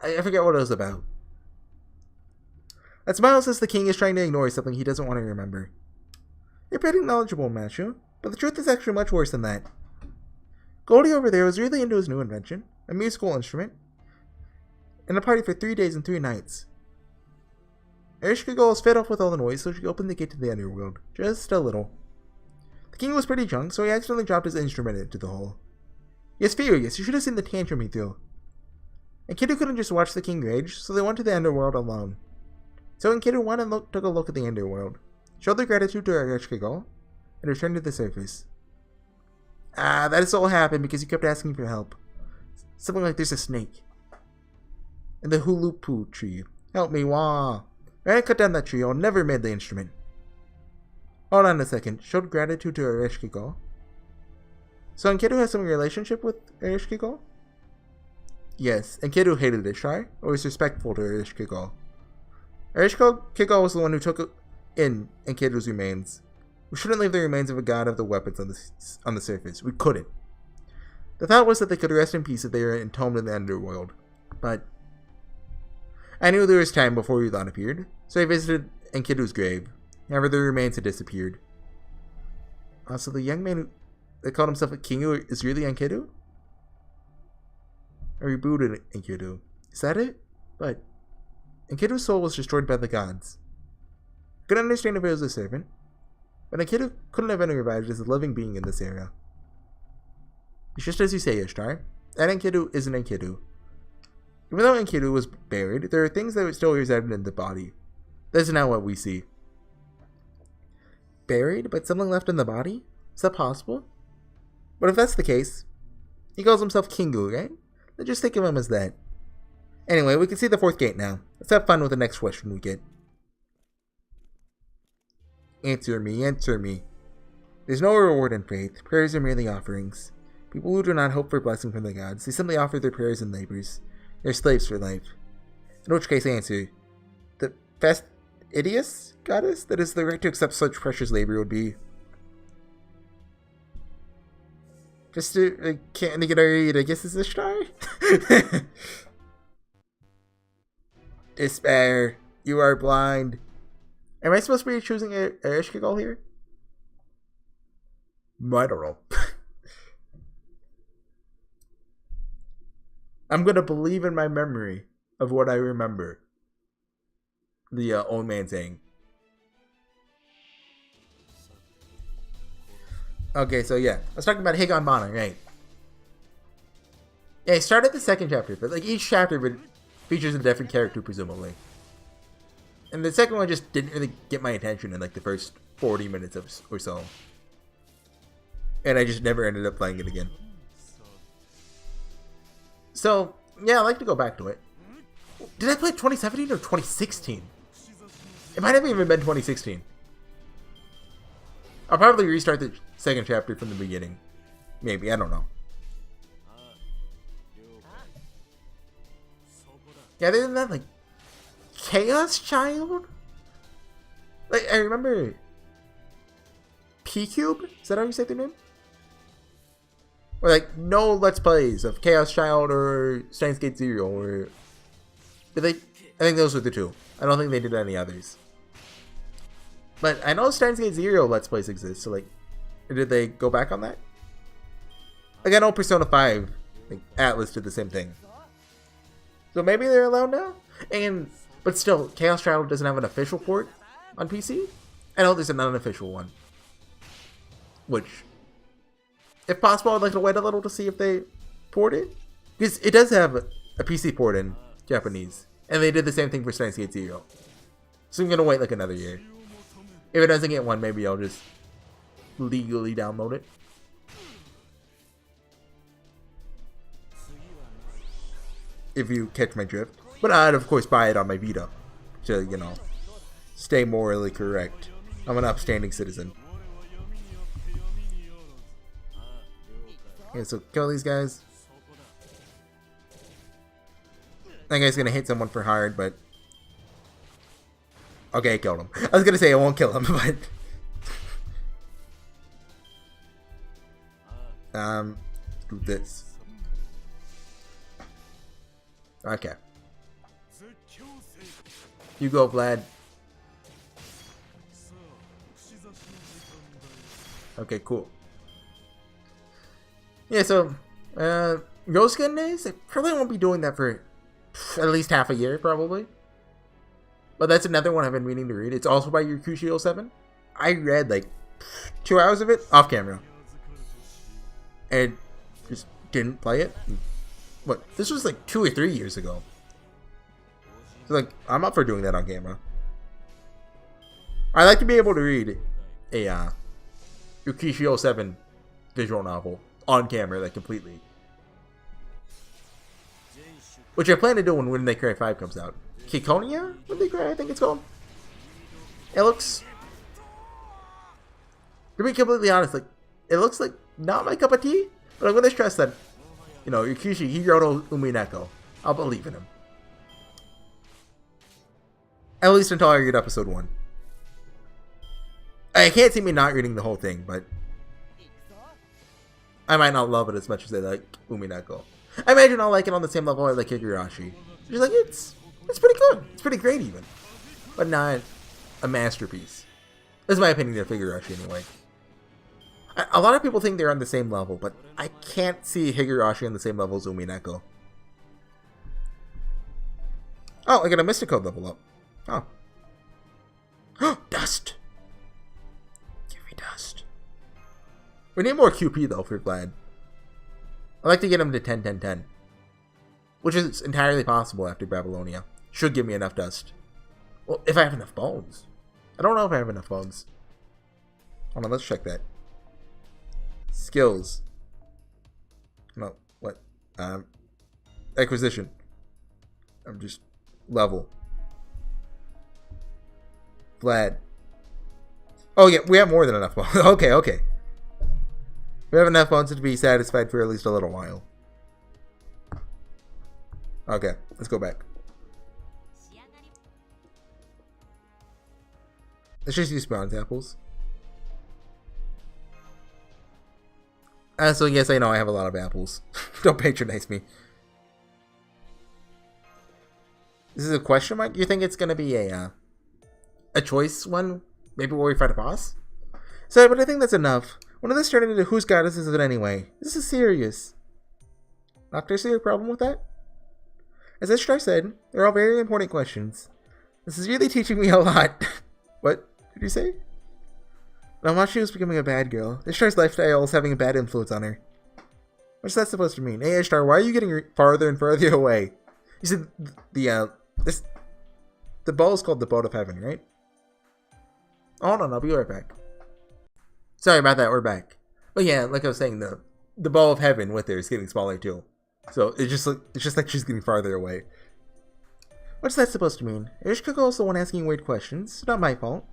I forget what it was about. That smile says the king is trying to ignore something he doesn't want to remember. You're pretty knowledgeable, Mashu, but the truth is actually much worse than that. Goldie over there was really into his new invention, a musical instrument, and a party for 3 days and 3 nights. Ereshkigal was fed off with all the noise, so she opened the gate to the underworld, just a little. The king was pretty drunk, so he accidentally dropped his instrument into the hole. He was furious. You should have seen the tantrum he threw. Enkidu couldn't just watch the king rage, so they went to the underworld alone. So Enkidu went and took a look at the underworld, showed their gratitude to Ereshkigal, and returned to the surface. That all happened because you kept asking for help. Something like there's a snake. In the Hulupu tree. Help me, wah. When I cut down that tree, I'll never made the instrument. Hold on a second. Showed gratitude to Ereshkigal. So Enkidu has some relationship with Ereshkigal? Yes, Enkidu hated Ishtar, or was respectful to Ereshkigal. Ereshkigal was the one who took in Enkidu's remains. We shouldn't leave the remains of a god of the weapons on the surface. We couldn't. The thought was that they could rest in peace if they were entombed in the underworld. But I knew there was time before Yulon appeared, so I visited Enkidu's grave. However, the remains had disappeared. So the young man that called himself a king is really Enkidu? Or rebooted Enkidu. Is that it? But Enkidu's soul was destroyed by the gods. I could understand if it was a servant, but Enkidu couldn't have been revived as a living being in this era. It's just as you say, Ishtar. That Enkidu isn't Enkidu. Even though Enkidu was buried, there are things that still resided in the body. That's not what we see. Buried, but something left in the body? Is that possible? But if that's the case, He calls himself Kingu, right? Let's just think of him as that. Anyway, we can see the 4th gate now. Let's have fun with the next question we get. Answer me, answer me. There's no reward in faith. Prayers are merely offerings. People who do not hope for blessing from the gods, they simply offer their prayers and labors. They're slaves for life. In which case, answer. The fastidious goddess that is the right to accept such precious labor would be... Just to... can't get I guess it's Ishtar? Despair. You are blind. Am I supposed to be choosing a Ishkigal here? I don't know. I'm gonna believe in my memory of what I remember. The old man saying. Okay, so yeah. I was talking about Higan Mana, right? Yeah, I started the 2nd chapter, but like each chapter features a different character, presumably. And the second one just didn't really get my attention in like the first 40 minutes or so. And I just never ended up playing it again. So, yeah, I'd like to go back to it. Did I play 2017 or 2016? It might have even been 2016. I'll probably restart the 2nd chapter from the beginning. Maybe, I don't know. Yeah, other than that, like, Chaos Child? Like, I remember... P-Cube? Is that how you say their name? Or, like, no Let's Plays of Chaos Child or Steins Gate Zero, or... Did they... I think those were the 2. I don't think they did any others. But I know Steins Gate Zero Let's Plays exist, so, like... Did they go back on that? Like, I know Persona 5, like, Atlas did the same thing. So maybe they're allowed now? But still, Chaos Child doesn't have an official port on PC? I know there's an unofficial one. Which, if possible, I'd like to wait a little to see if they port it. Because it does have a PC port in Japanese. And they did the same thing for Steins Gate Zero. So I'm going to wait like another year. If it doesn't get one, maybe I'll just legally download it. If you catch my drift. But I'd, of course, buy it on my Vita. To, you know, stay morally correct. I'm an upstanding citizen. Okay, so kill these guys. That guy's gonna hit someone for hard, but... Okay, I killed him. I was gonna say I won't kill him, but... do this. Okay. You go, Vlad. Okay, cool. Yeah, so, Ghost Skin days, I probably won't be doing that for at least half a year, probably. But that's another one I've been meaning to read. It's also by Yokushio 7. I read, like, 2 hours of it off camera. And just didn't play it. What? This was like 2 or 3 years ago. So, like, I'm up for doing that on camera. I like to be able to read a Yokushio 7 visual novel on camera, like, completely. Which I plan to do when They Cry 5 comes out. Kikonia? When They Cry, I think it's called. It looks... To be completely honest, like, it looks like not my cup of tea, but I'm going to stress that, you know, Yukishi Hiroto Umineko. I'll believe in him. At least until I read episode 1. I can't see me not reading the whole thing, but I might not love it as much as I like Umineko. I imagine I'll like it on the same level I like Higurashi. Just like, it's pretty good. It's pretty great even. But not a masterpiece. That's my opinion of Higurashi anyway. A lot of people think they're on the same level, but I can't see Higurashi on the same level as Umineko. Oh, I got a Mysticode level up. Oh. Dust! Give me dust. We need more QP though for Vlad. I'd like to get him to 10-10-10. Which is entirely possible after Babylonia. Should give me enough dust. Well, if I have enough bones. I don't know if I have enough bones. Hold on, let's check that. Skills. No, acquisition. I'm just level. Vlad. Oh yeah, we have more than enough bones. Okay. We have enough bones to be satisfied for at least a little while. Okay, let's go back. Let's just use bronze apples. So yes, I know I have a lot of apples. Don't patronize me. This is a question mark? You think it's gonna be a choice one? Maybe where we fight a boss? So, but I think that's enough. One of this turned into whose goddess is it anyway? This is serious. Doctor, see a problem with that? As Ishtar said, they're all very important questions. This is really teaching me a lot. What did you say? Namashi was becoming a bad girl. Ishtar's lifestyle is having a bad influence on her. What's that supposed to mean? Hey Ishtar, why are you getting farther and farther away? You said the ball is called the Boat of Heaven, right? Hold on, I'll be right back. Sorry about that, we're back. But yeah, like I was saying, the ball of heaven with her is getting smaller too. So it's just like she's getting farther away. What's that supposed to mean? Ishkiko is the one asking weird questions. Not my fault.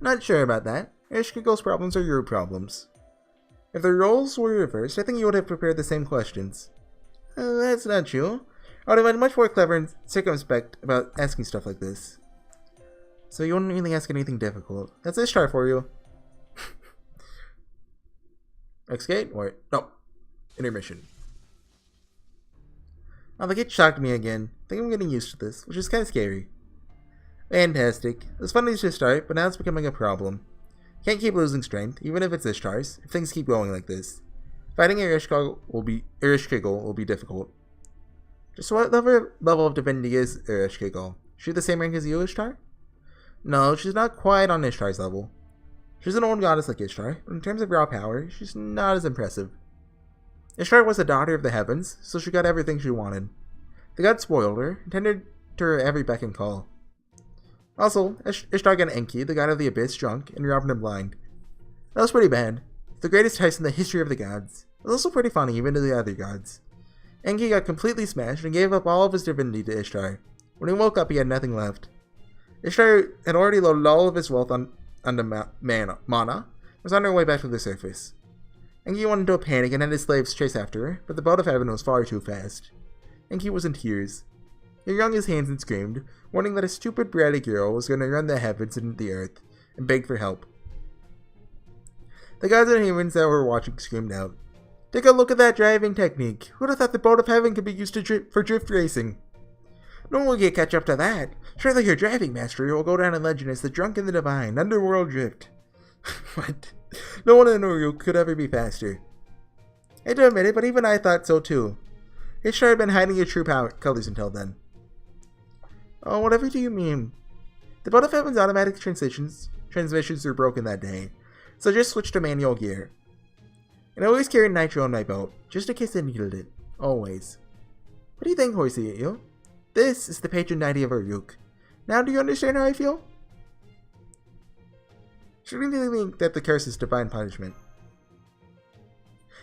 Not sure about that. Ishkiko's problems are your problems. If the roles were reversed, I think you would have prepared the same questions. That's not true. I would have been much more clever and circumspect about asking stuff like this. So you wouldn't really ask anything difficult. That's Ishtar for you. Next gate? Or no. Intermission. Oh, the gate shocked me again. I think I'm getting used to this, which is kind of scary. Fantastic. It was fun to start, but now it's becoming a problem. Can't keep losing strength, even if it's Ishtar's, if things keep going like this. Fighting Ereshkigal will be difficult. Just what level of divinity is Ereshkigal? Is she the same rank as you, Ishtar? No, she's not quite on Ishtar's level. She's an old goddess like Ishtar, but in terms of raw power, she's not as impressive. Ishtar was a daughter of the heavens, so she got everything she wanted. The gods spoiled her, and tended to her every beck and call. Also, Ishtar got Enki, the god of the abyss, drunk, and robbed him blind. That was pretty bad. The greatest heist in the history of the gods. It was also pretty funny, even to the other gods. Enki got completely smashed and gave up all of his divinity to Ishtar. When he woke up, he had nothing left. Ishtar had already loaded all of his wealth onto mana, was on her way back to the surface. Enki went into a panic and had his slaves chase after her, but the boat of heaven was far too fast. Enki was in tears. He wrung his hands and screamed, warning that a stupid bratty girl was going to run the heavens and the earth, and begged for help. The gods and humans that were watching screamed out, "Take a look at that driving technique! Who'd have thought the boat of heaven could be used for drift racing? No one will get catch up to that. Surely your driving mastery will go down in legend as the drunk and the divine, underworld drift." What? No one in Uruk could ever be faster. I hate to admit it, but even I thought so too. Ishtar had been hiding her true colors until then. Oh, whatever do you mean? The boat of heaven's automatic transmissions were broken that day, so I just switched to manual gear. And I always carried nitro on my boat, just in case I needed it. Always. What do you think, HorseyEatYou? This is the patron deity of Uruk. Now do you understand how I feel? Should we really think that the curse is divine punishment?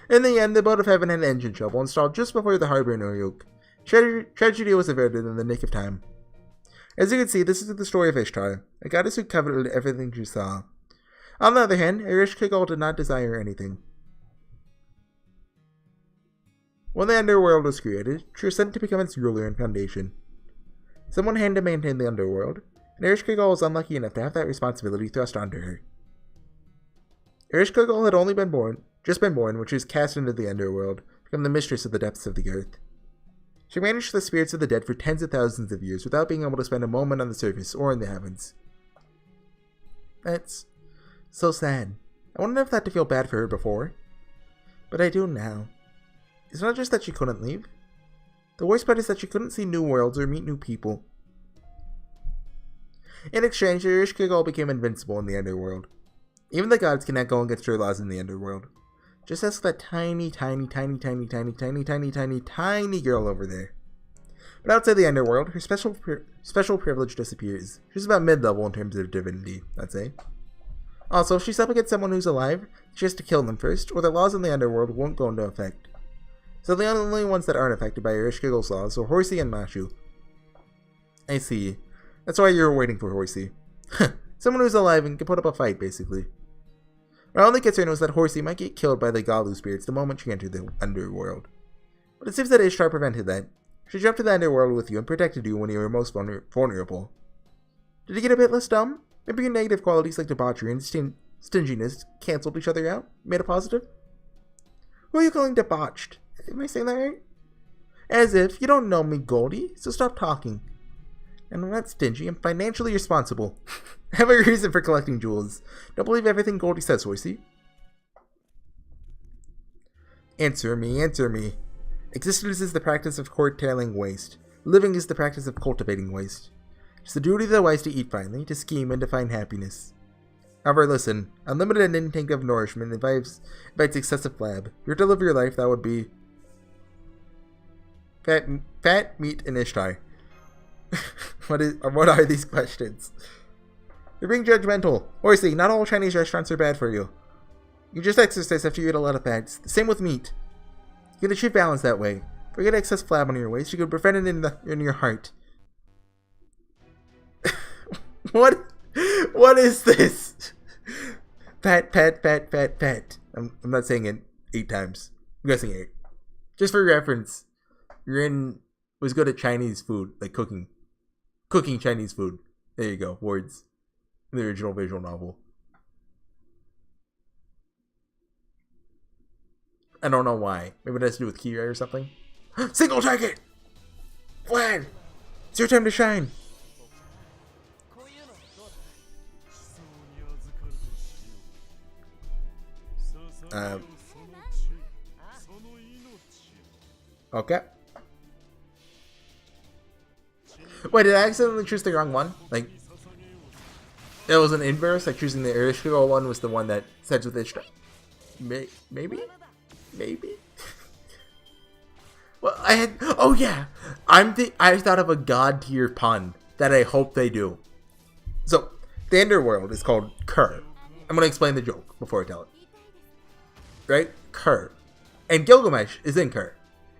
In the end, the boat of heaven had engine trouble installed just before the harbor in Uruk. Tragedy was averted in the nick of time. As you can see, this is the story of Ishtar, a goddess who coveted everything she saw. On the other hand, Ereshkigal did not desire anything. When the underworld was created, she was sent to become its ruler and foundation. Someone had to maintain the underworld, and Ereshkigal was unlucky enough to have that responsibility thrust onto her. Ereshkigal had only just been born when she was cast into the underworld, become the mistress of the depths of the earth. She managed the spirits of the dead for tens of thousands of years without being able to spend a moment on the surface or in the heavens. That's so sad. I wouldn't have thought to feel bad for her before, but I do now. It's not just that she couldn't leave. The worst part is that she couldn't see new worlds or meet new people. In exchange, Ereshkigal became invincible in the underworld. Even the gods cannot go against her laws in the underworld. Just ask that tiny girl over there. But outside the underworld, her special privilege disappears. She's about mid-level in terms of divinity, I'd say. Also, if she's up against someone who's alive, she has to kill them first, or the laws in the underworld won't go into effect. So the only ones that aren't affected by Ereshkigal's laws are Horsey and Mashu. I see. That's why you're waiting for Horsey. Someone who's alive and can put up a fight, basically. My only concern was that Horsey might get killed by the Galu spirits the moment she entered the underworld. But it seems that Ishtar prevented that. She jumped to the underworld with you and protected you when you were most vulnerable. Did you get a bit less dumb? Maybe your negative qualities like debauchery and stinginess cancelled each other out? Made a positive? Who are you calling debauched? Am I saying that right? As if you don't know me, Goldie, so stop talking. And I'm not stingy, I'm financially responsible. I have a reason for collecting jewels. Don't believe everything Goldie says, Horsey. Answer me, answer me. Existence is the practice of curtailing waste. Living is the practice of cultivating waste. It's the duty of the wise to eat finely, to scheme, and to find happiness. However, listen, unlimited intake of nourishment invites excessive flab. If you're to live your life, that would be fat, meat, and Ishtar. What are these questions? You're being judgmental. Horsey, not all Chinese restaurants are bad for you. You just exercise after you eat a lot of fats. The same with meat. You can achieve balance that way. Forget excess flab on your waist. You can prevent it in your heart. What is this? Fat. I'm not saying it 8 times. I'm guessing 8. Just for reference, was good at Chinese food, like cooking Chinese food. There you go, words in the original visual novel. I don't know why. Maybe it has to do with Kira or something. Single target! Vlad! It's your time to shine! Okay. Wait, did I accidentally choose the wrong one? Like, it was an inverse, like choosing the Ereshkigal one was the one that starts with Ishtar. Maybe? Well, oh yeah! I thought of a god tier pun that I hope they do. So, the underworld is called Kur. I'm gonna explain the joke before I tell it. Right? Kur. And Gilgamesh is in Kur.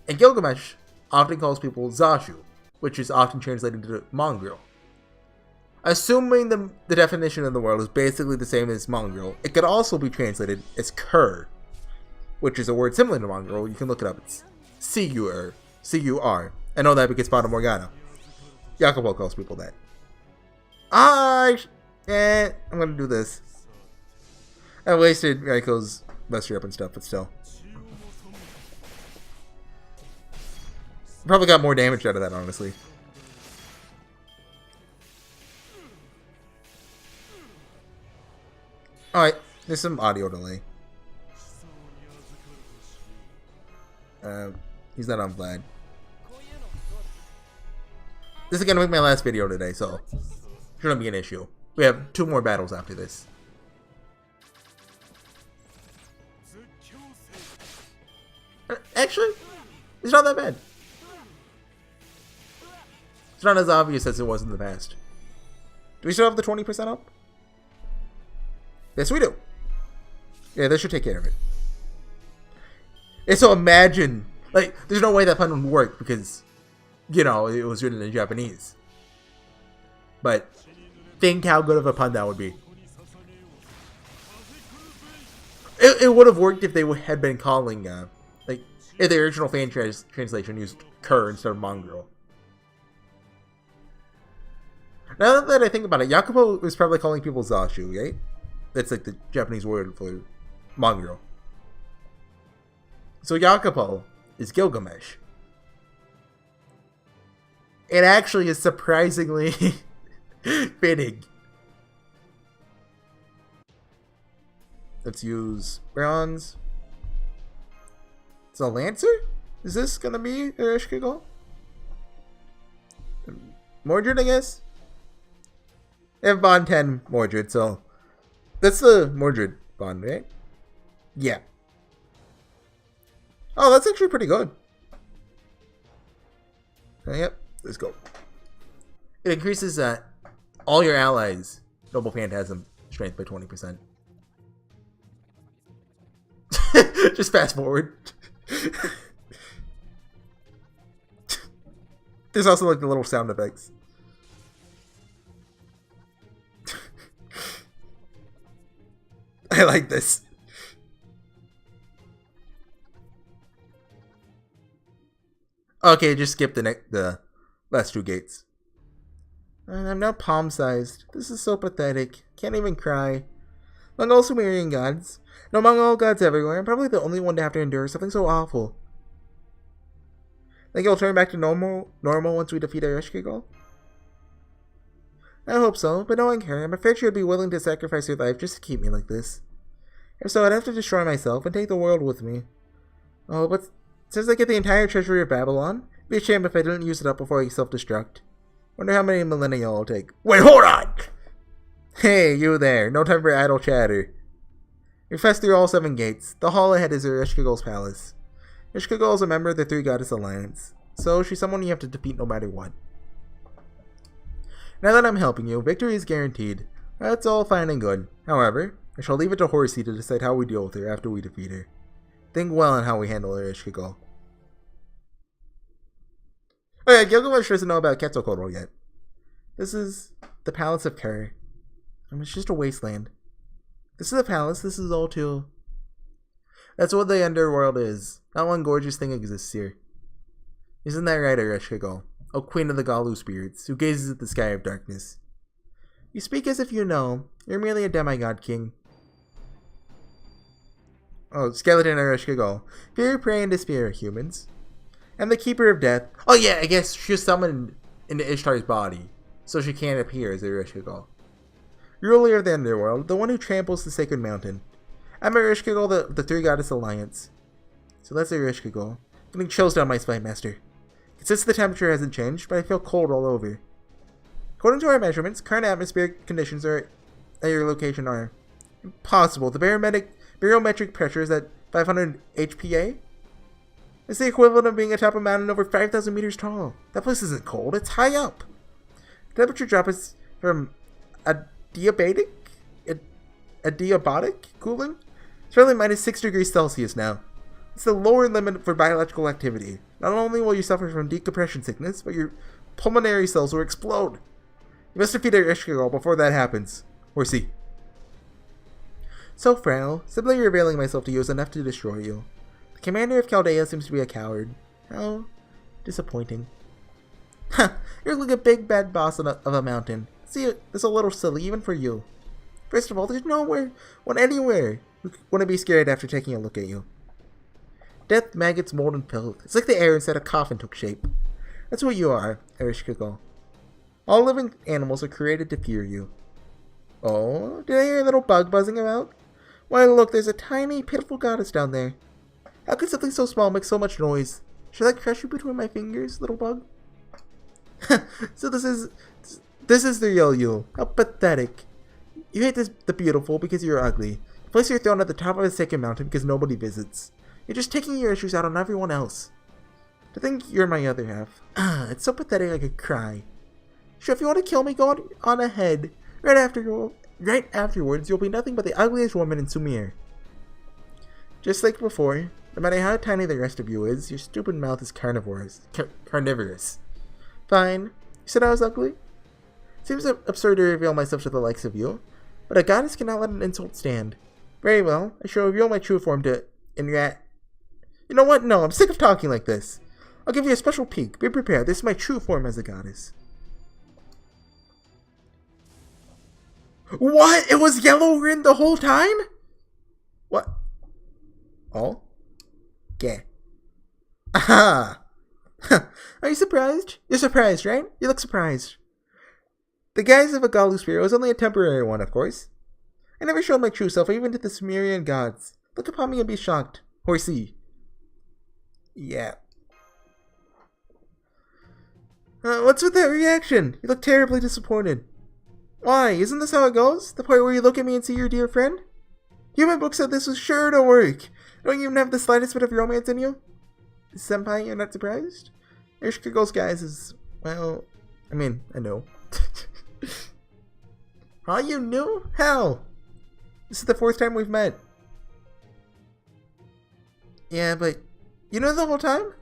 And Gilgamesh often calls people Zashu, which is often translated to mongrel. Assuming the definition of the world is basically the same as mongrel, it could also be translated as Kur, which is a word similar to mongrel. You can look it up. It's C-U-R. C-U-R. I know that because Fata Morgana. Jacopo calls people that. I'm gonna do this. I wasted Raiko's Buster Up and stuff, but still. Probably got more damage out of that, honestly. Alright, there's some audio delay. He's not on Vlad. This is gonna make my last video today, so shouldn't be an issue. We have 2 more battles after this. Actually, it's not that bad. It's not as obvious as it was in the past. Do we still have the 20% up? Yes, we do. Yeah, this should take care of it. And so imagine, like, there's no way that pun would work because, you know, it was written in Japanese. But think how good of a pun that would be. It would have worked if they had been calling, like, if the original fan translation used Kur instead of mongrel. Now that I think about it, Jacopo was probably calling people Zashu, right? That's like the Japanese word for mongrel. So Jacopo is Gilgamesh. It actually is surprisingly fitting. Let's use bronze. It's a Lancer? Is this gonna be Ereshkigal? Mordred, I guess? They have bond 10 Mordred, so that's the Mordred bond, right? Yeah. Oh, that's actually pretty good. Yep, let's go. It increases all your allies' Noble Phantasm strength by 20%. Just fast forward. There's also like the little sound effects. I like this. Okay, just skip the last 2 gates. I'm now palm-sized. This is so pathetic. Can't even cry. Among all Sumerian gods, and among all gods everywhere, I'm probably the only one to have to endure something so awful. Think you'll turn back to normal once we defeat Ereshkigal? I hope so, but knowing her, I'm afraid she would be willing to sacrifice her life just to keep me like this. If so, I'd have to destroy myself and take the world with me. Oh, but since I get the entire treasury of Babylon, it'd be a shame if I didn't use it up before I self-destruct. Wonder how many millennia it'll take. Wait, hold on! Hey, you there. No time for idle chatter. We passed through all 7 gates. The hall ahead is Ereshkigal's palace. Ereshkigal is a member of the 3 Goddess Alliance, so she's someone you have to defeat no matter what. Now that I'm helping you, victory is guaranteed. That's all fine and good. However, I shall leave it to Horsey to decide how we deal with her after we defeat her. Think well on how we handle Ereshkigal. Oh yeah, Gilgamesh doesn't know about Quetzalcoatl yet. This is the Palace of Kerr. It's just a wasteland. This is a palace, this is all too... That's what the underworld is. Not one gorgeous thing exists here. Isn't that right, Ereshkigal? O Queen of the Galu spirits, who gazes at the sky of darkness. You speak as if you know. You're merely a demigod king. Oh, skeleton Ereshkigal. Fear, prey, and despair, humans. I'm the keeper of death. Oh yeah, I guess she was summoned into Ishtar's body, so she can't appear as Ereshkigal. Ruler of the underworld, the one who tramples the sacred mountain. I'm Ereshkigal, the 3 Goddess Alliance. So that's Ereshkigal. Getting chills down my spine, Master. Since the temperature hasn't changed, but I feel cold all over. According to our measurements, current atmospheric conditions at your location are impossible. The barometric pressure is at 500 HPA. It's the equivalent of being atop a mountain over 5,000 meters tall. That place isn't cold, it's high up. The temperature drop is from adiabatic cooling. It's really minus 6 degrees Celsius now. It's the lower limit for biological activity. Not only will you suffer from decompression sickness, but your pulmonary cells will explode. You must defeat Ereshkigal before that happens. Horsey. So frail, simply revealing myself to you is enough to destroy you. The commander of Chaldea seems to be a coward. How disappointing. Ha! You're like a big bad boss of a mountain. See, it's a little silly even for you. First of all, there's nowhere, anywhere who wouldn't be scared after taking a look at you. Death, maggots, mold, and filth. It's like the air inside a coffin took shape. That's what you are, Ereshkigal. All living animals are created to fear you. Oh, did I hear a little bug buzzing about? Why, look, there's a tiny, pitiful goddess down there. How could something so small make so much noise? Should I crush you between my fingers, little bug? So this is the real you. How pathetic. You hate the beautiful because you're ugly. You place your throne at the top of a sacred mountain because nobody visits. You're just taking your issues out on everyone else. To think you're my other half. It's so pathetic I could cry. Sure, if you want to kill me, go on ahead. Right afterwards, you'll be nothing but the ugliest woman in Sumer. Just like before, no matter how tiny the rest of you is, your stupid mouth is carnivorous. Fine. You said I was ugly? Seems absurd to reveal myself to the likes of you, but a goddess cannot let an insult stand. Very well, I shall reveal my true form to You know what? No, I'm sick of talking like this. I'll give you a special peek. Be prepared. This is my true form as a goddess. What? It was yellow rin the whole time? What? Oh? Okay. Aha! Are you surprised? You're surprised, right? You look surprised. The guise of a Galu spirit was only a temporary one, of course. I never showed my true self even to the Sumerian gods. Look upon me and be shocked. Horsey. Yeah. What's with that reaction? You look terribly disappointed. Why? Isn't this how it goes? The part where you look at me and see your dear friend? Human book said this was sure to work. Don't you even have the slightest bit of romance in you? Senpai, you're not surprised? Ereshkigal's guys is, well, I mean, I know. Huh, you knew? How? This is the 4th time we've met. Yeah, but you know the whole time?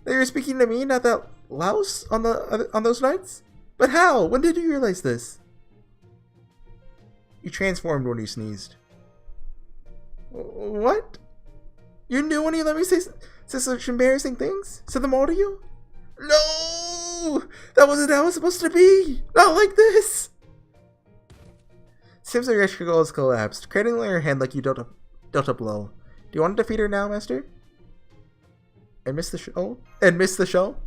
That you were speaking to me not that louse on those nights? But how? When did you realize this? You transformed when you sneezed. What? You knew when you let me say such embarrassing things? Said them all to you? No! That wasn't how it was supposed to be! Not like this! Seems like Ereshkigal has collapsed, cradling her hand like you dealt a blow. Do you want to defeat her now, Master? And miss the show? And miss the show?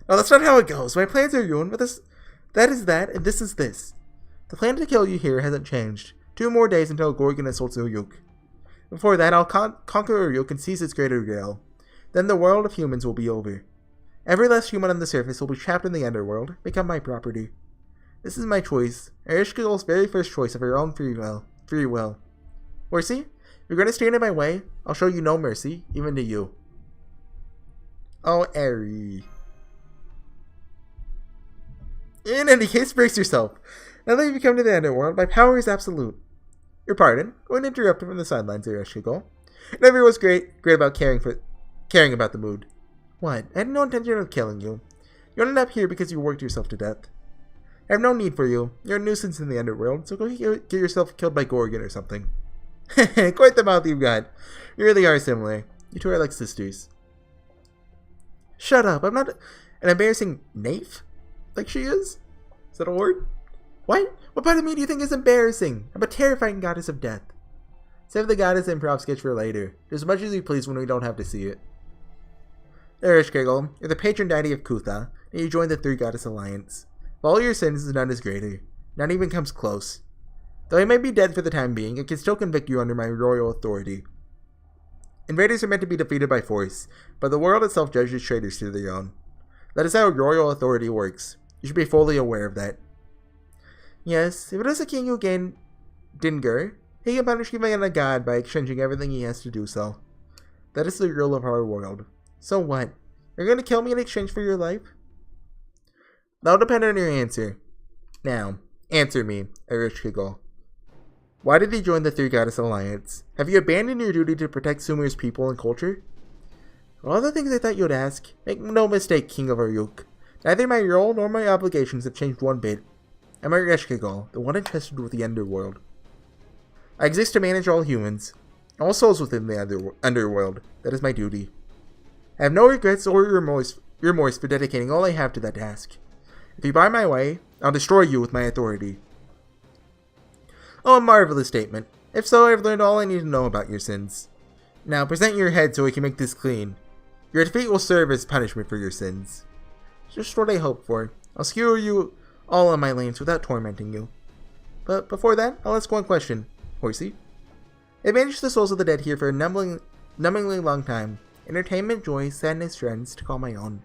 No, that's not how it goes. My plans are ruined, but that is that, and this is this. The plan to kill you here hasn't changed. 2 more days until Gorgon assaults Uryuk. Before that, I'll conquer Uryuk and seize its greater gale. Then the world of humans will be over. Every last human on the surface will be trapped in the underworld, become my property. This is my choice, Ereshkigal's very first choice of her own free will. Horsey, if you're going to stand in my way, I'll show you no mercy, even to you. Oh, Eri. In any case, brace yourself. Now that you've come to the underworld, my power is absolute. Your pardon, going to interrupt from the sidelines, Ereshkigal. And everyone's great about caring about the mood. What? I had no intention of killing you. You ended up here because you worked yourself to death. I have no need for you. You're a nuisance in the underworld, so go get yourself killed by Gorgon or something. Quite the mouth you've got. You really are similar. You two are like sisters. Shut up. I'm not an embarrassing naif like she is. Is that a word? What? What part of me do you think is embarrassing? I'm a terrifying goddess of death. Save the goddess improv sketch for later. Do as much as you please when we don't have to see it. Ereshkigal, you're the patron deity of Kutha, and you joined the 3 Goddess Alliance. Of all your sins, none is greater. None even comes close. Though I may be dead for the time being, I can still convict you under my royal authority. Invaders are meant to be defeated by force, but the world itself judges traitors to their own. That is how royal authority works. You should be fully aware of that. Yes, if it is a king who gained Dingur, he can punish even a god by exchanging everything he has to do so. That is the rule of our world. So what? You're going to kill me in exchange for your life? That'll depend on your answer. Now, answer me, Ereshkigal. Why did you join the 3 Goddess Alliance? Have you abandoned your duty to protect Sumer's people and culture? All the things I thought you'd ask. Make no mistake, King of Uryuk. Neither my role nor my obligations have changed one bit. I'm Ereshkigal, the one entrusted with the underworld. I exist to manage all humans, all souls within the underworld. That is my duty. I have no regrets or remorse for dedicating all I have to that task. If you bar my way, I'll destroy you with my authority. Oh, a marvelous statement. If so, I've learned all I need to know about your sins. Now, present your head so we can make this clean. Your defeat will serve as punishment for your sins. Just what I hoped for. I'll skewer you all on my lanes without tormenting you. But before that, I'll ask one question. Horsey? I've managed the souls of the dead here for a numbingly long time. Entertainment, joy, sadness, friends to call my own.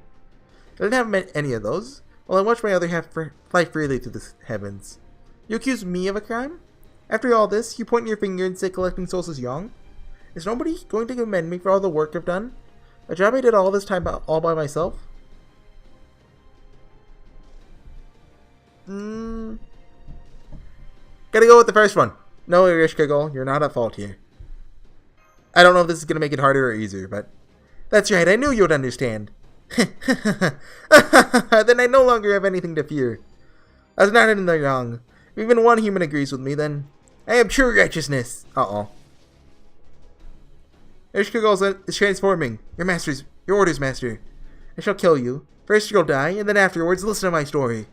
I didn't have met any of those, while I watched my other half fly freely through the heavens. You accuse me of a crime? After all this, you point your finger and say collecting souls is wrong? Is nobody going to commend me for all the work I've done? A job I did all this time all by myself? Gotta go with the first one. No, Ereshkigal, you're not at fault here. I don't know if this is gonna make it harder or easier, but... That's right, I knew you'd understand. Then I no longer have anything to fear. I was not in the wrong. If even one human agrees with me, then I have true righteousness. Ereshkigal is transforming. Your orders, master. I shall kill you. First you'll die, and then afterwards listen to my story.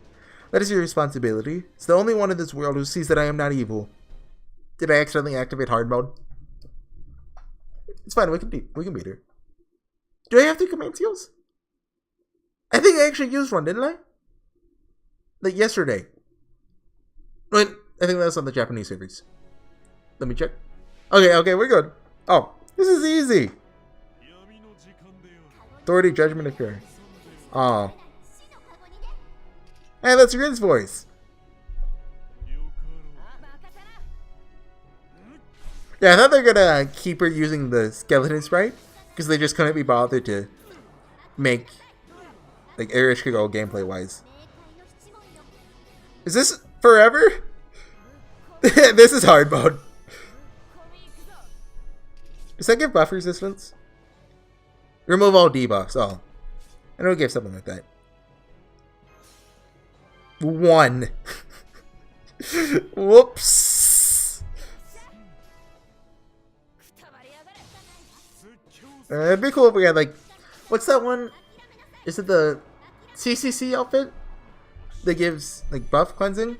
That is your responsibility. It's the only one in this world who sees that I am not evil. Did I accidentally activate hard mode? It's fine, we can beat her. Do I have 3 command skills? I think I actually used one, didn't I? Like yesterday. Wait, I think that's on the Japanese servers. Let me check. Okay, we're good. Oh, this is easy. Authority, judgment occur. Oh. Hey, that's Rin's voice. Yeah, I thought they were gonna keep her using the skeleton sprite, because they just couldn't be bothered to make, like, Ereshkigal gameplay wise. Is this forever? This is hard mode. Does that give buff resistance? Remove all debuffs. Oh. I know it gave something like that. 1. Whoops. It'd be cool if we had like, what's that one? Is it the CCC outfit that gives like buff cleansing?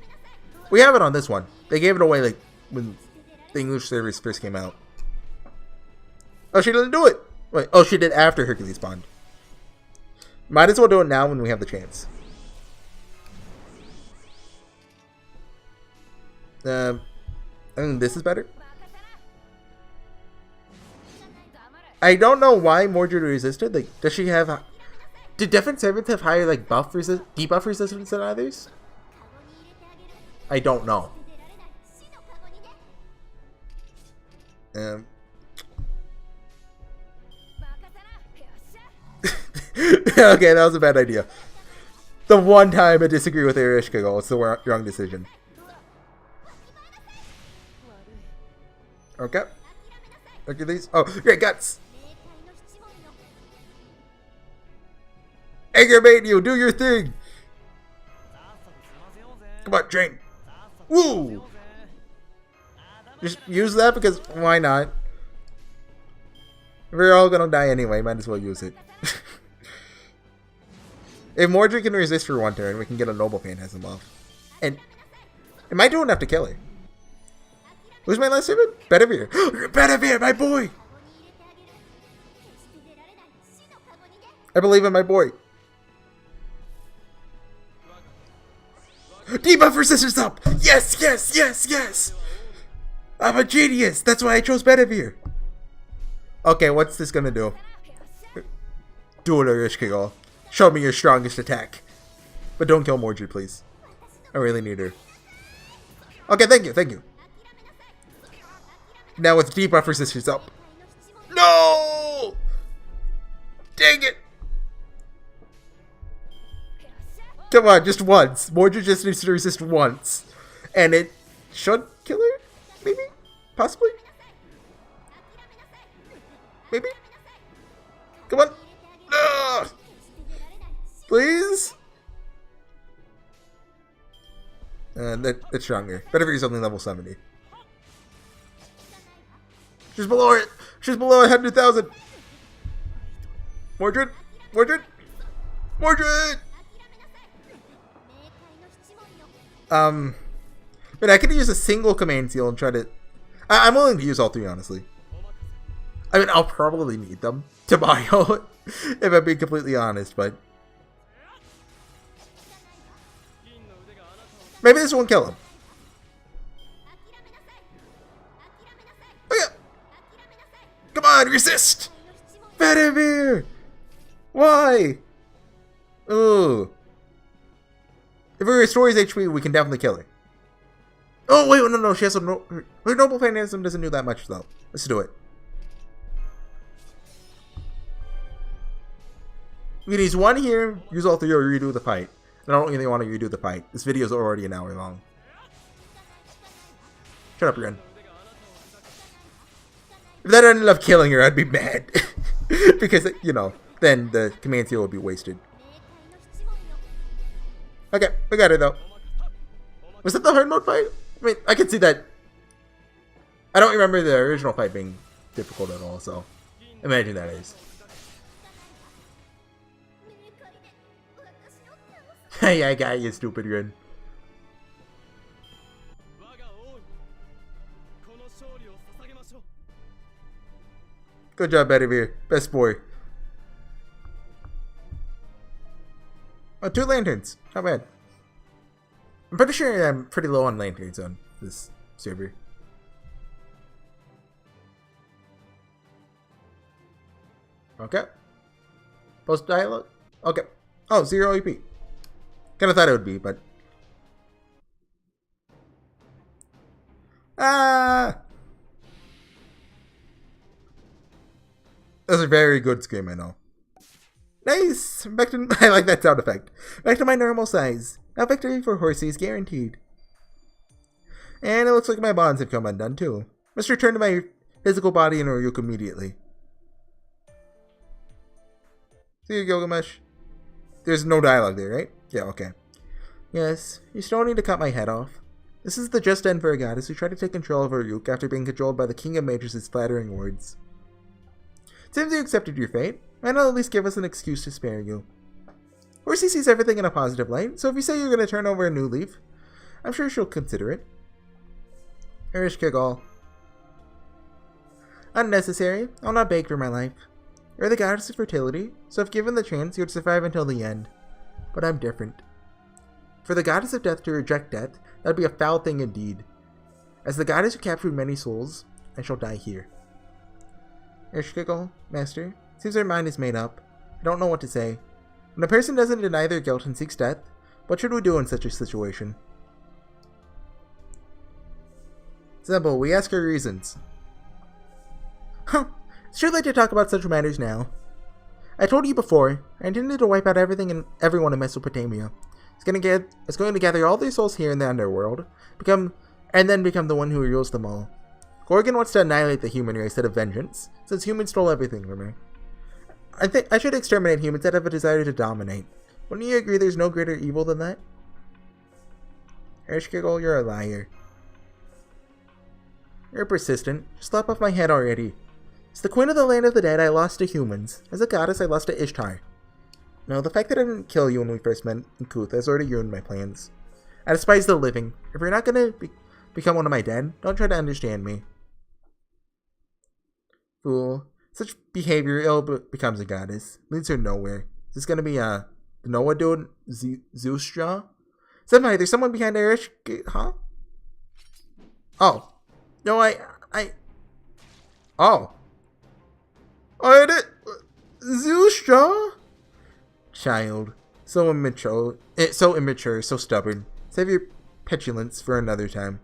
We have it on this one. They gave it away like when the English series first came out. Oh, she didn't do it. Wait, oh, she did after Hercules spawned. Might as well do it now when we have the chance. I think this is better. I don't know why Mordred resisted. Like, does she have? Did Deafened Servants have higher like debuff resistance than others? I don't know. Okay, that was a bad idea. The one time I disagree with Ereshkigal, it's the wrong decision. Okay. Look at these. Oh, great guts. HorseyEatYou, do your thing. Come on, Jane. Woo! Just use that because why not? We're all gonna die anyway, might as well use it. If Mordred can resist for one turn, we can get a Noble Phantasm off. And am I doing enough to kill her? Who's my last servant? Bedivere. Bedivere, my boy! I believe in my boy. Debuff resistance up! Yes, yes, yes, yes! I'm a genius! That's why I chose Bedivere. Okay, what's this gonna do? Do it, Ereshkigal. Show me your strongest attack. But don't kill Mordred, please. I really need her. Okay, thank you, thank you. Now with debuff resistance up. No! Dang it! Come on, just once. Mordred just needs to resist once. And it should kill her? Maybe? Possibly? Maybe? Come on! No! Please? It's stronger. Bedivere is only level 70. She's below it! She's below 100,000! Mordred! Mordred! Mordred! But I could use a single command seal and try to... I'm willing to use all three, honestly. I mean, I'll probably need them tomorrow, if I'm being completely honest, but... Maybe this won't kill him. Oh yeah! Come on, resist! Bedivere! Why? Ooh. If it restores HP, we can definitely kill her. Oh, wait, no, she has some... Her Noble Phantasm doesn't do that much, though. Let's do it. We can use one here, use all three, or redo the fight. I don't really want to redo the fight. This video is already an hour long. Shut up, Ren. If that ended up killing her, I'd be mad. Because, you know, then the command seal would be wasted. Okay, we got her though. Was that the hard mode fight? I mean, I can see that. I don't remember the original fight being difficult at all, so imagine that is. Hey, I got you, stupid Ren. Good job, Bedivere. Best boy. Oh, 2 lanterns. Not bad. I'm pretty sure I'm pretty low on lanterns on this server. Okay. Post dialogue? Okay. Oh, 0 EP. Kinda thought it would be, but... Ah! That was a very good scream, I know. Nice! Back to... I like that sound effect. Back to my normal size. Now victory for Horsey is guaranteed. And it looks like my bonds have come undone too. Must return to my physical body in Ryuk immediately. See you, Gilgamesh. There's no dialogue there, right? Yeah, okay. Yes, you still need to cut my head off. This is the just end for a goddess who tried to take control of her Rook after being controlled by the King of Mages' flattering words. Seems you accepted your fate. Why not at least give us an excuse to spare you? Horsey sees everything in a positive light, so if you say you're going to turn over a new leaf, I'm sure she'll consider it. Ereshkigal. Unnecessary. I'll not beg for my life. You're the goddess of fertility, so if given the chance, you'd survive until the end. But I'm different. For the goddess of death to reject death, that'd be a foul thing indeed. As the goddess who captured many souls, I shall die here. Ereshkigal, Master, seems our mind is made up. I don't know what to say. When a person doesn't deny their guilt and seeks death, what should we do in such a situation? Simple, we ask our reasons. Huh, it's too late to talk about such matters now. I told you before, I intended to wipe out everything and everyone in Mesopotamia. It's going to gather all their souls here in the underworld, and then become the one who rules them all. Gorgon wants to annihilate the human race out of vengeance, since humans stole everything from her. I think I should exterminate humans that have a desire to dominate. Wouldn't you agree there's no greater evil than that? Ereshkigal, you're a liar. You're persistent. Just slap off my head already. As the queen of the land of the dead, I lost to humans. As a goddess, I lost to Ishtar. No, the fact that I didn't kill you when we first met in Kuth has already ruined my plans. I despise the living. If you're not going to become one of my dead, don't try to understand me. Fool. Such behavior becomes a goddess. Leads her nowhere. Is this going to be the Noah dude? Zeustra? Senpai, there's someone behind Erish... Huh? Oh. No, Oh. Oh, it is... Zeustra? Child. So immature, so stubborn. Save your petulance for another time.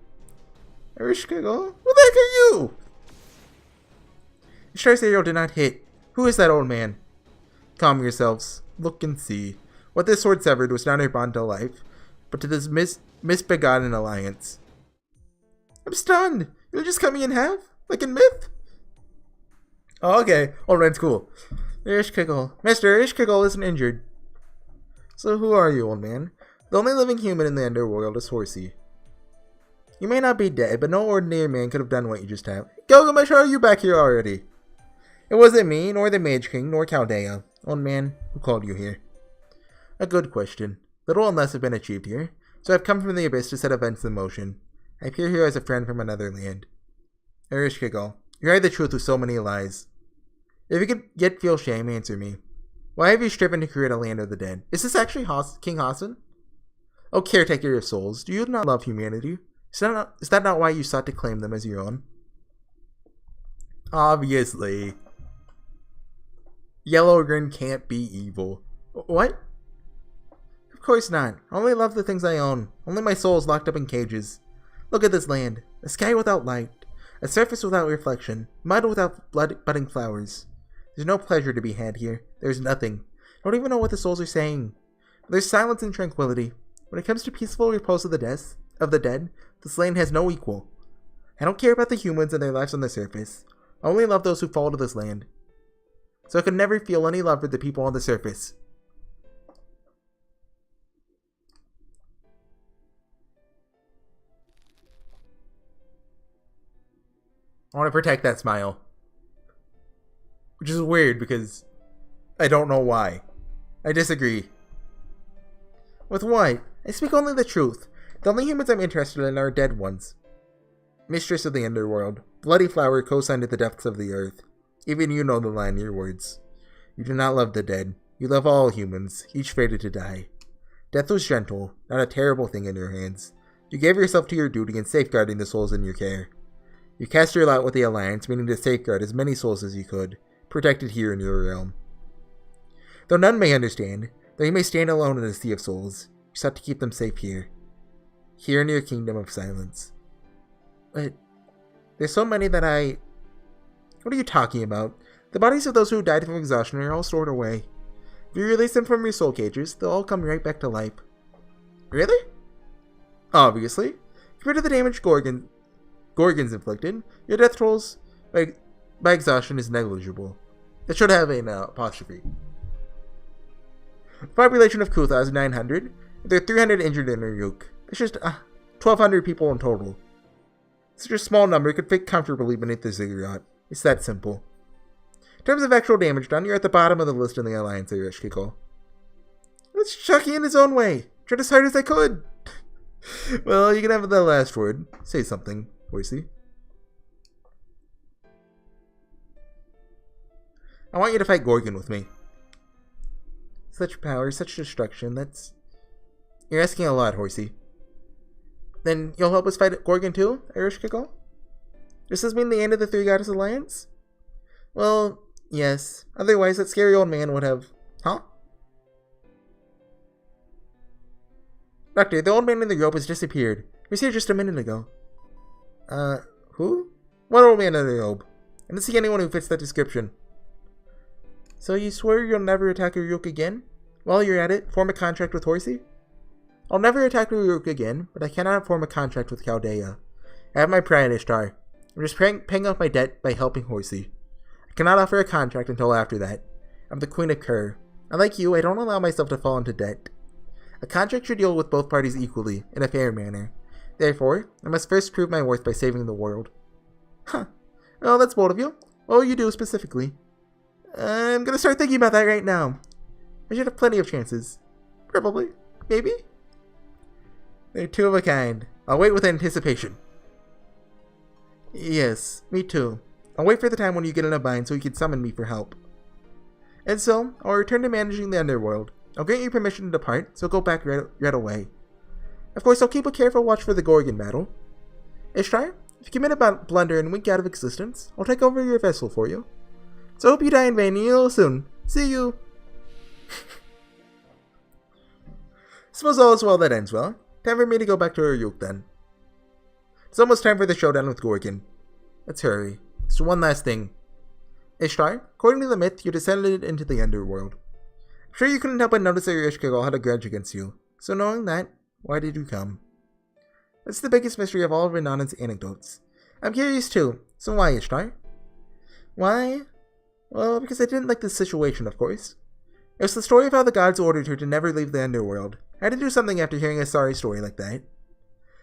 Ereshkigal? Who the heck are you? Ishtar's arrow did not hit. Who is that old man? Calm yourselves. Look and see. What this sword severed was not her bond to life, but to this misbegotten alliance. I'm stunned. You're just coming in half? Like in Myth? Oh, okay. Alright, cool. Ereshkigal. Master, Ereshkigal isn't injured. So who are you, old man? The only living human in the underworld is Horsey. You may not be dead, but no ordinary man could have done what you just have. Gilgamesh, are you back here already? It wasn't me, nor the Mage King, nor Chaldea. Old man, who called you here? A good question. Little and less have been achieved here, so I've come from the abyss to set events in motion. I appear here as a friend from another land. Ereshkigal, you hide the truth with so many lies. If you could yet feel shame, answer me. Why have you striven to create a land of the dead? Is this actually King Hassan? Oh, caretaker of souls, do you not love humanity? Is that not why you sought to claim them as your own? Obviously. Yellowgrin can't be evil. What? Of course not. I only love the things I own. Only my soul is locked up in cages. Look at this land. A sky without light. A surface without reflection. Mud without budding flowers. There's no pleasure to be had here. There's nothing. I don't even know what the souls are saying. But there's silence and tranquility. When it comes to peaceful repose of the dead, this land has no equal. I don't care about the humans and their lives on the surface. I only love those who fall to this land. So I could never feel any love for the people on the surface. I want to protect that smile. Which is weird because I don't know why. I disagree. With what? I speak only the truth. The only humans I'm interested in are dead ones. Mistress of the underworld, Bloody Flower co-signed at the depths of the earth. Even you know the line in your words. You do not love the dead. You love all humans, each fated to die. Death was gentle, not a terrible thing in your hands. You gave yourself to your duty in safeguarding the souls in your care. You cast your lot with the Alliance, meaning to safeguard as many souls as you could, protected here in your realm. Though none may understand, though you may stand alone in a sea of souls, you sought to keep them safe here. Here in your kingdom of silence. But there's so many that What are you talking about? The bodies of those who died from exhaustion are all stored away. If you release them from your soul cages, they'll all come right back to life. Really? Obviously. Compared to the damage Gorgons inflicted, your death tolls by exhaustion is negligible. It should have an apostrophe. The population of Kutha is 900. There are 300 injured in Ryuk. It's just 1,200 people in total. Such a small number could fit comfortably beneath the ziggurat. It's that simple. In terms of actual damage done, you're at the bottom of the list in the Alliance, Ereshkigal. Let's Chucky in his own way. Tried as hard as I could. Well, you can have the last word. Say something, Horsey. I want you to fight Gorgon with me. Such power, such destruction, that's... You're asking a lot, Horsey. Then you'll help us fight Gorgon too, Ereshkigal? Does this mean the end of the Three Goddess Alliance? Well, yes. Otherwise, that scary old man would have... Huh? Doctor, the old man in the rope has disappeared. He was here just a minute ago. Who? What old man in the robe? I didn't see anyone who fits that description. So you swear you'll never attack Ryuk again? While you're at it, form a contract with Horsey? I'll never attack Ryuk again, but I cannot form a contract with Chaldea. I have my pride, Ishtar. I'm just paying off my debt by helping Horsey. I cannot offer a contract until after that. I'm the Queen of Kerr. Unlike you, I don't allow myself to fall into debt. A contract should deal with both parties equally, in a fair manner. Therefore, I must first prove my worth by saving the world. Huh. Well, that's bold of you. What will you do specifically? I'm gonna start thinking about that right now. I should have plenty of chances. Probably. Maybe? They're two of a kind. I'll wait with anticipation. Yes, me too. I'll wait for the time when you get in a bind so you can summon me for help. And so, I'll return to managing the underworld. I'll grant you permission to depart, so go back right away. Of course, I'll keep a careful watch for the Gorgon battle. Ishtar, if you commit a blunder and wink out of existence, I'll take over your vessel for you. So I hope you die in vain, you'll soon. See you! Suppose all is well that ends well. Time for me to go back to Ryuk then. It's almost time for the showdown with Gorgon. Let's hurry. Just one last thing. Ishtar, according to the myth, you descended into the underworld. I'm sure you couldn't help but notice that your Ishkigal had a grudge against you. So knowing that, why did you come? That's the biggest mystery of all of Renana's anecdotes. I'm curious too. So why, Ishtar? Why? Well, because I didn't like this situation, of course. It was the story of how the gods ordered her to never leave the underworld. I had to do something after hearing a sorry story like that. I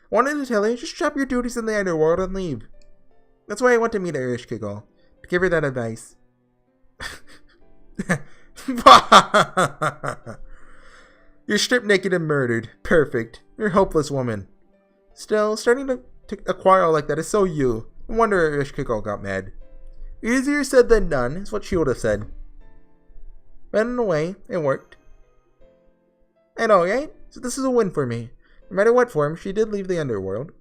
wanted to tell her, just drop your duties in the underworld and leave. That's why I went to meet Ereshkigal, to give her that advice. You're stripped naked and murdered. Perfect. You're a hopeless woman. Still, starting to a quarrel like that is so you. No wonder Ereshkigal got mad. Easier said than done is what she would have said. But in a way, it worked. I know, right? So this is a win for me. No matter what form, she did leave the underworld.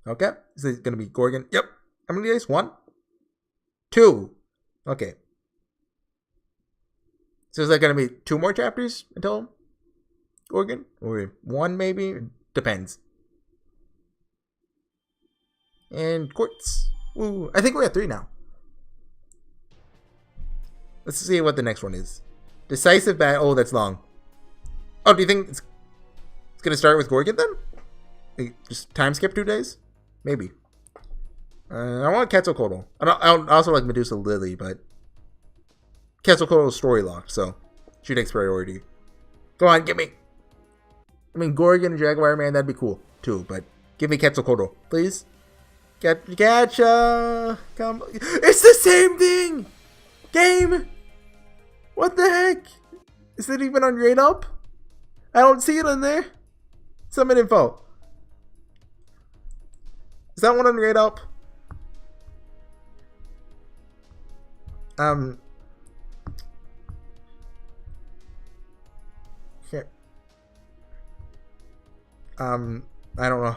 Okay. Is it going to be Gorgon? Yep. How many days? 1? 2. Okay. So is that going to be 2 more chapters until Gorgon? Or 1 maybe? It depends. And quartz. Ooh, I think we're at 3 now. Let's see what the next one is. Decisive battle. Oh, that's long. Oh, do you think it's going to start with Gorgon then? Just time skip 2 days? Maybe. I want Quetzalcoatl. I also like Medusa Lily, but Quetzalcoatl is story locked, so she takes priority. Go on, give me. I mean, Gorgon and Jaguar Man, that'd be cool too, but give me Quetzalcoatl, please. Gotcha. Come. It's the same thing. Game. What the heck? Is it even on Grade Up? I don't see it on there. Summon info. Is that one on Grade Up? Here. I don't know.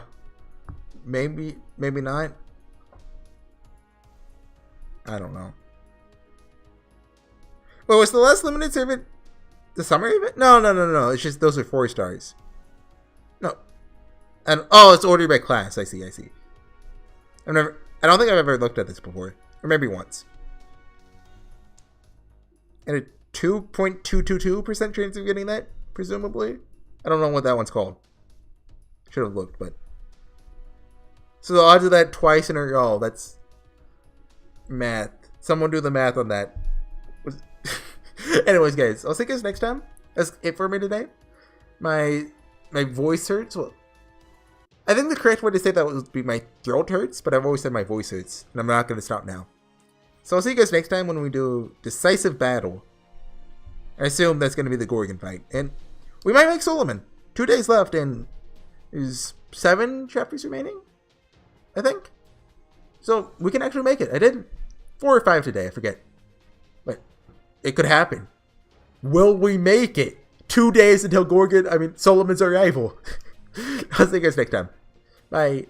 Maybe not. I don't know. Well, was the last limited servant the summer event? No. It's just those are 4 stars. No. And oh, it's ordered by class. I see. I don't think I've ever looked at this before. Or maybe once. And a 2.222% chance of getting that, presumably. I don't know what that one's called. Should have looked, but. So the odds of that twice in a row, that's math. Someone do the math on that. Anyways, guys, I'll see you guys next time. That's it for me today. My voice hurts. Well, I think the correct way to say that would be my throat hurts, but I've always said my voice hurts, and I'm not going to stop now. So I'll see you guys next time when we do Decisive Battle. I assume that's going to be the Gorgon fight. And we might make Solomon. 2 days left, and there's 7 chapters remaining, I think. So we can actually make it. I did 4 or 5 today, I forget. But it could happen. Will we make it? 2 days until Solomon's arrival. I'll see you guys next time. Bye.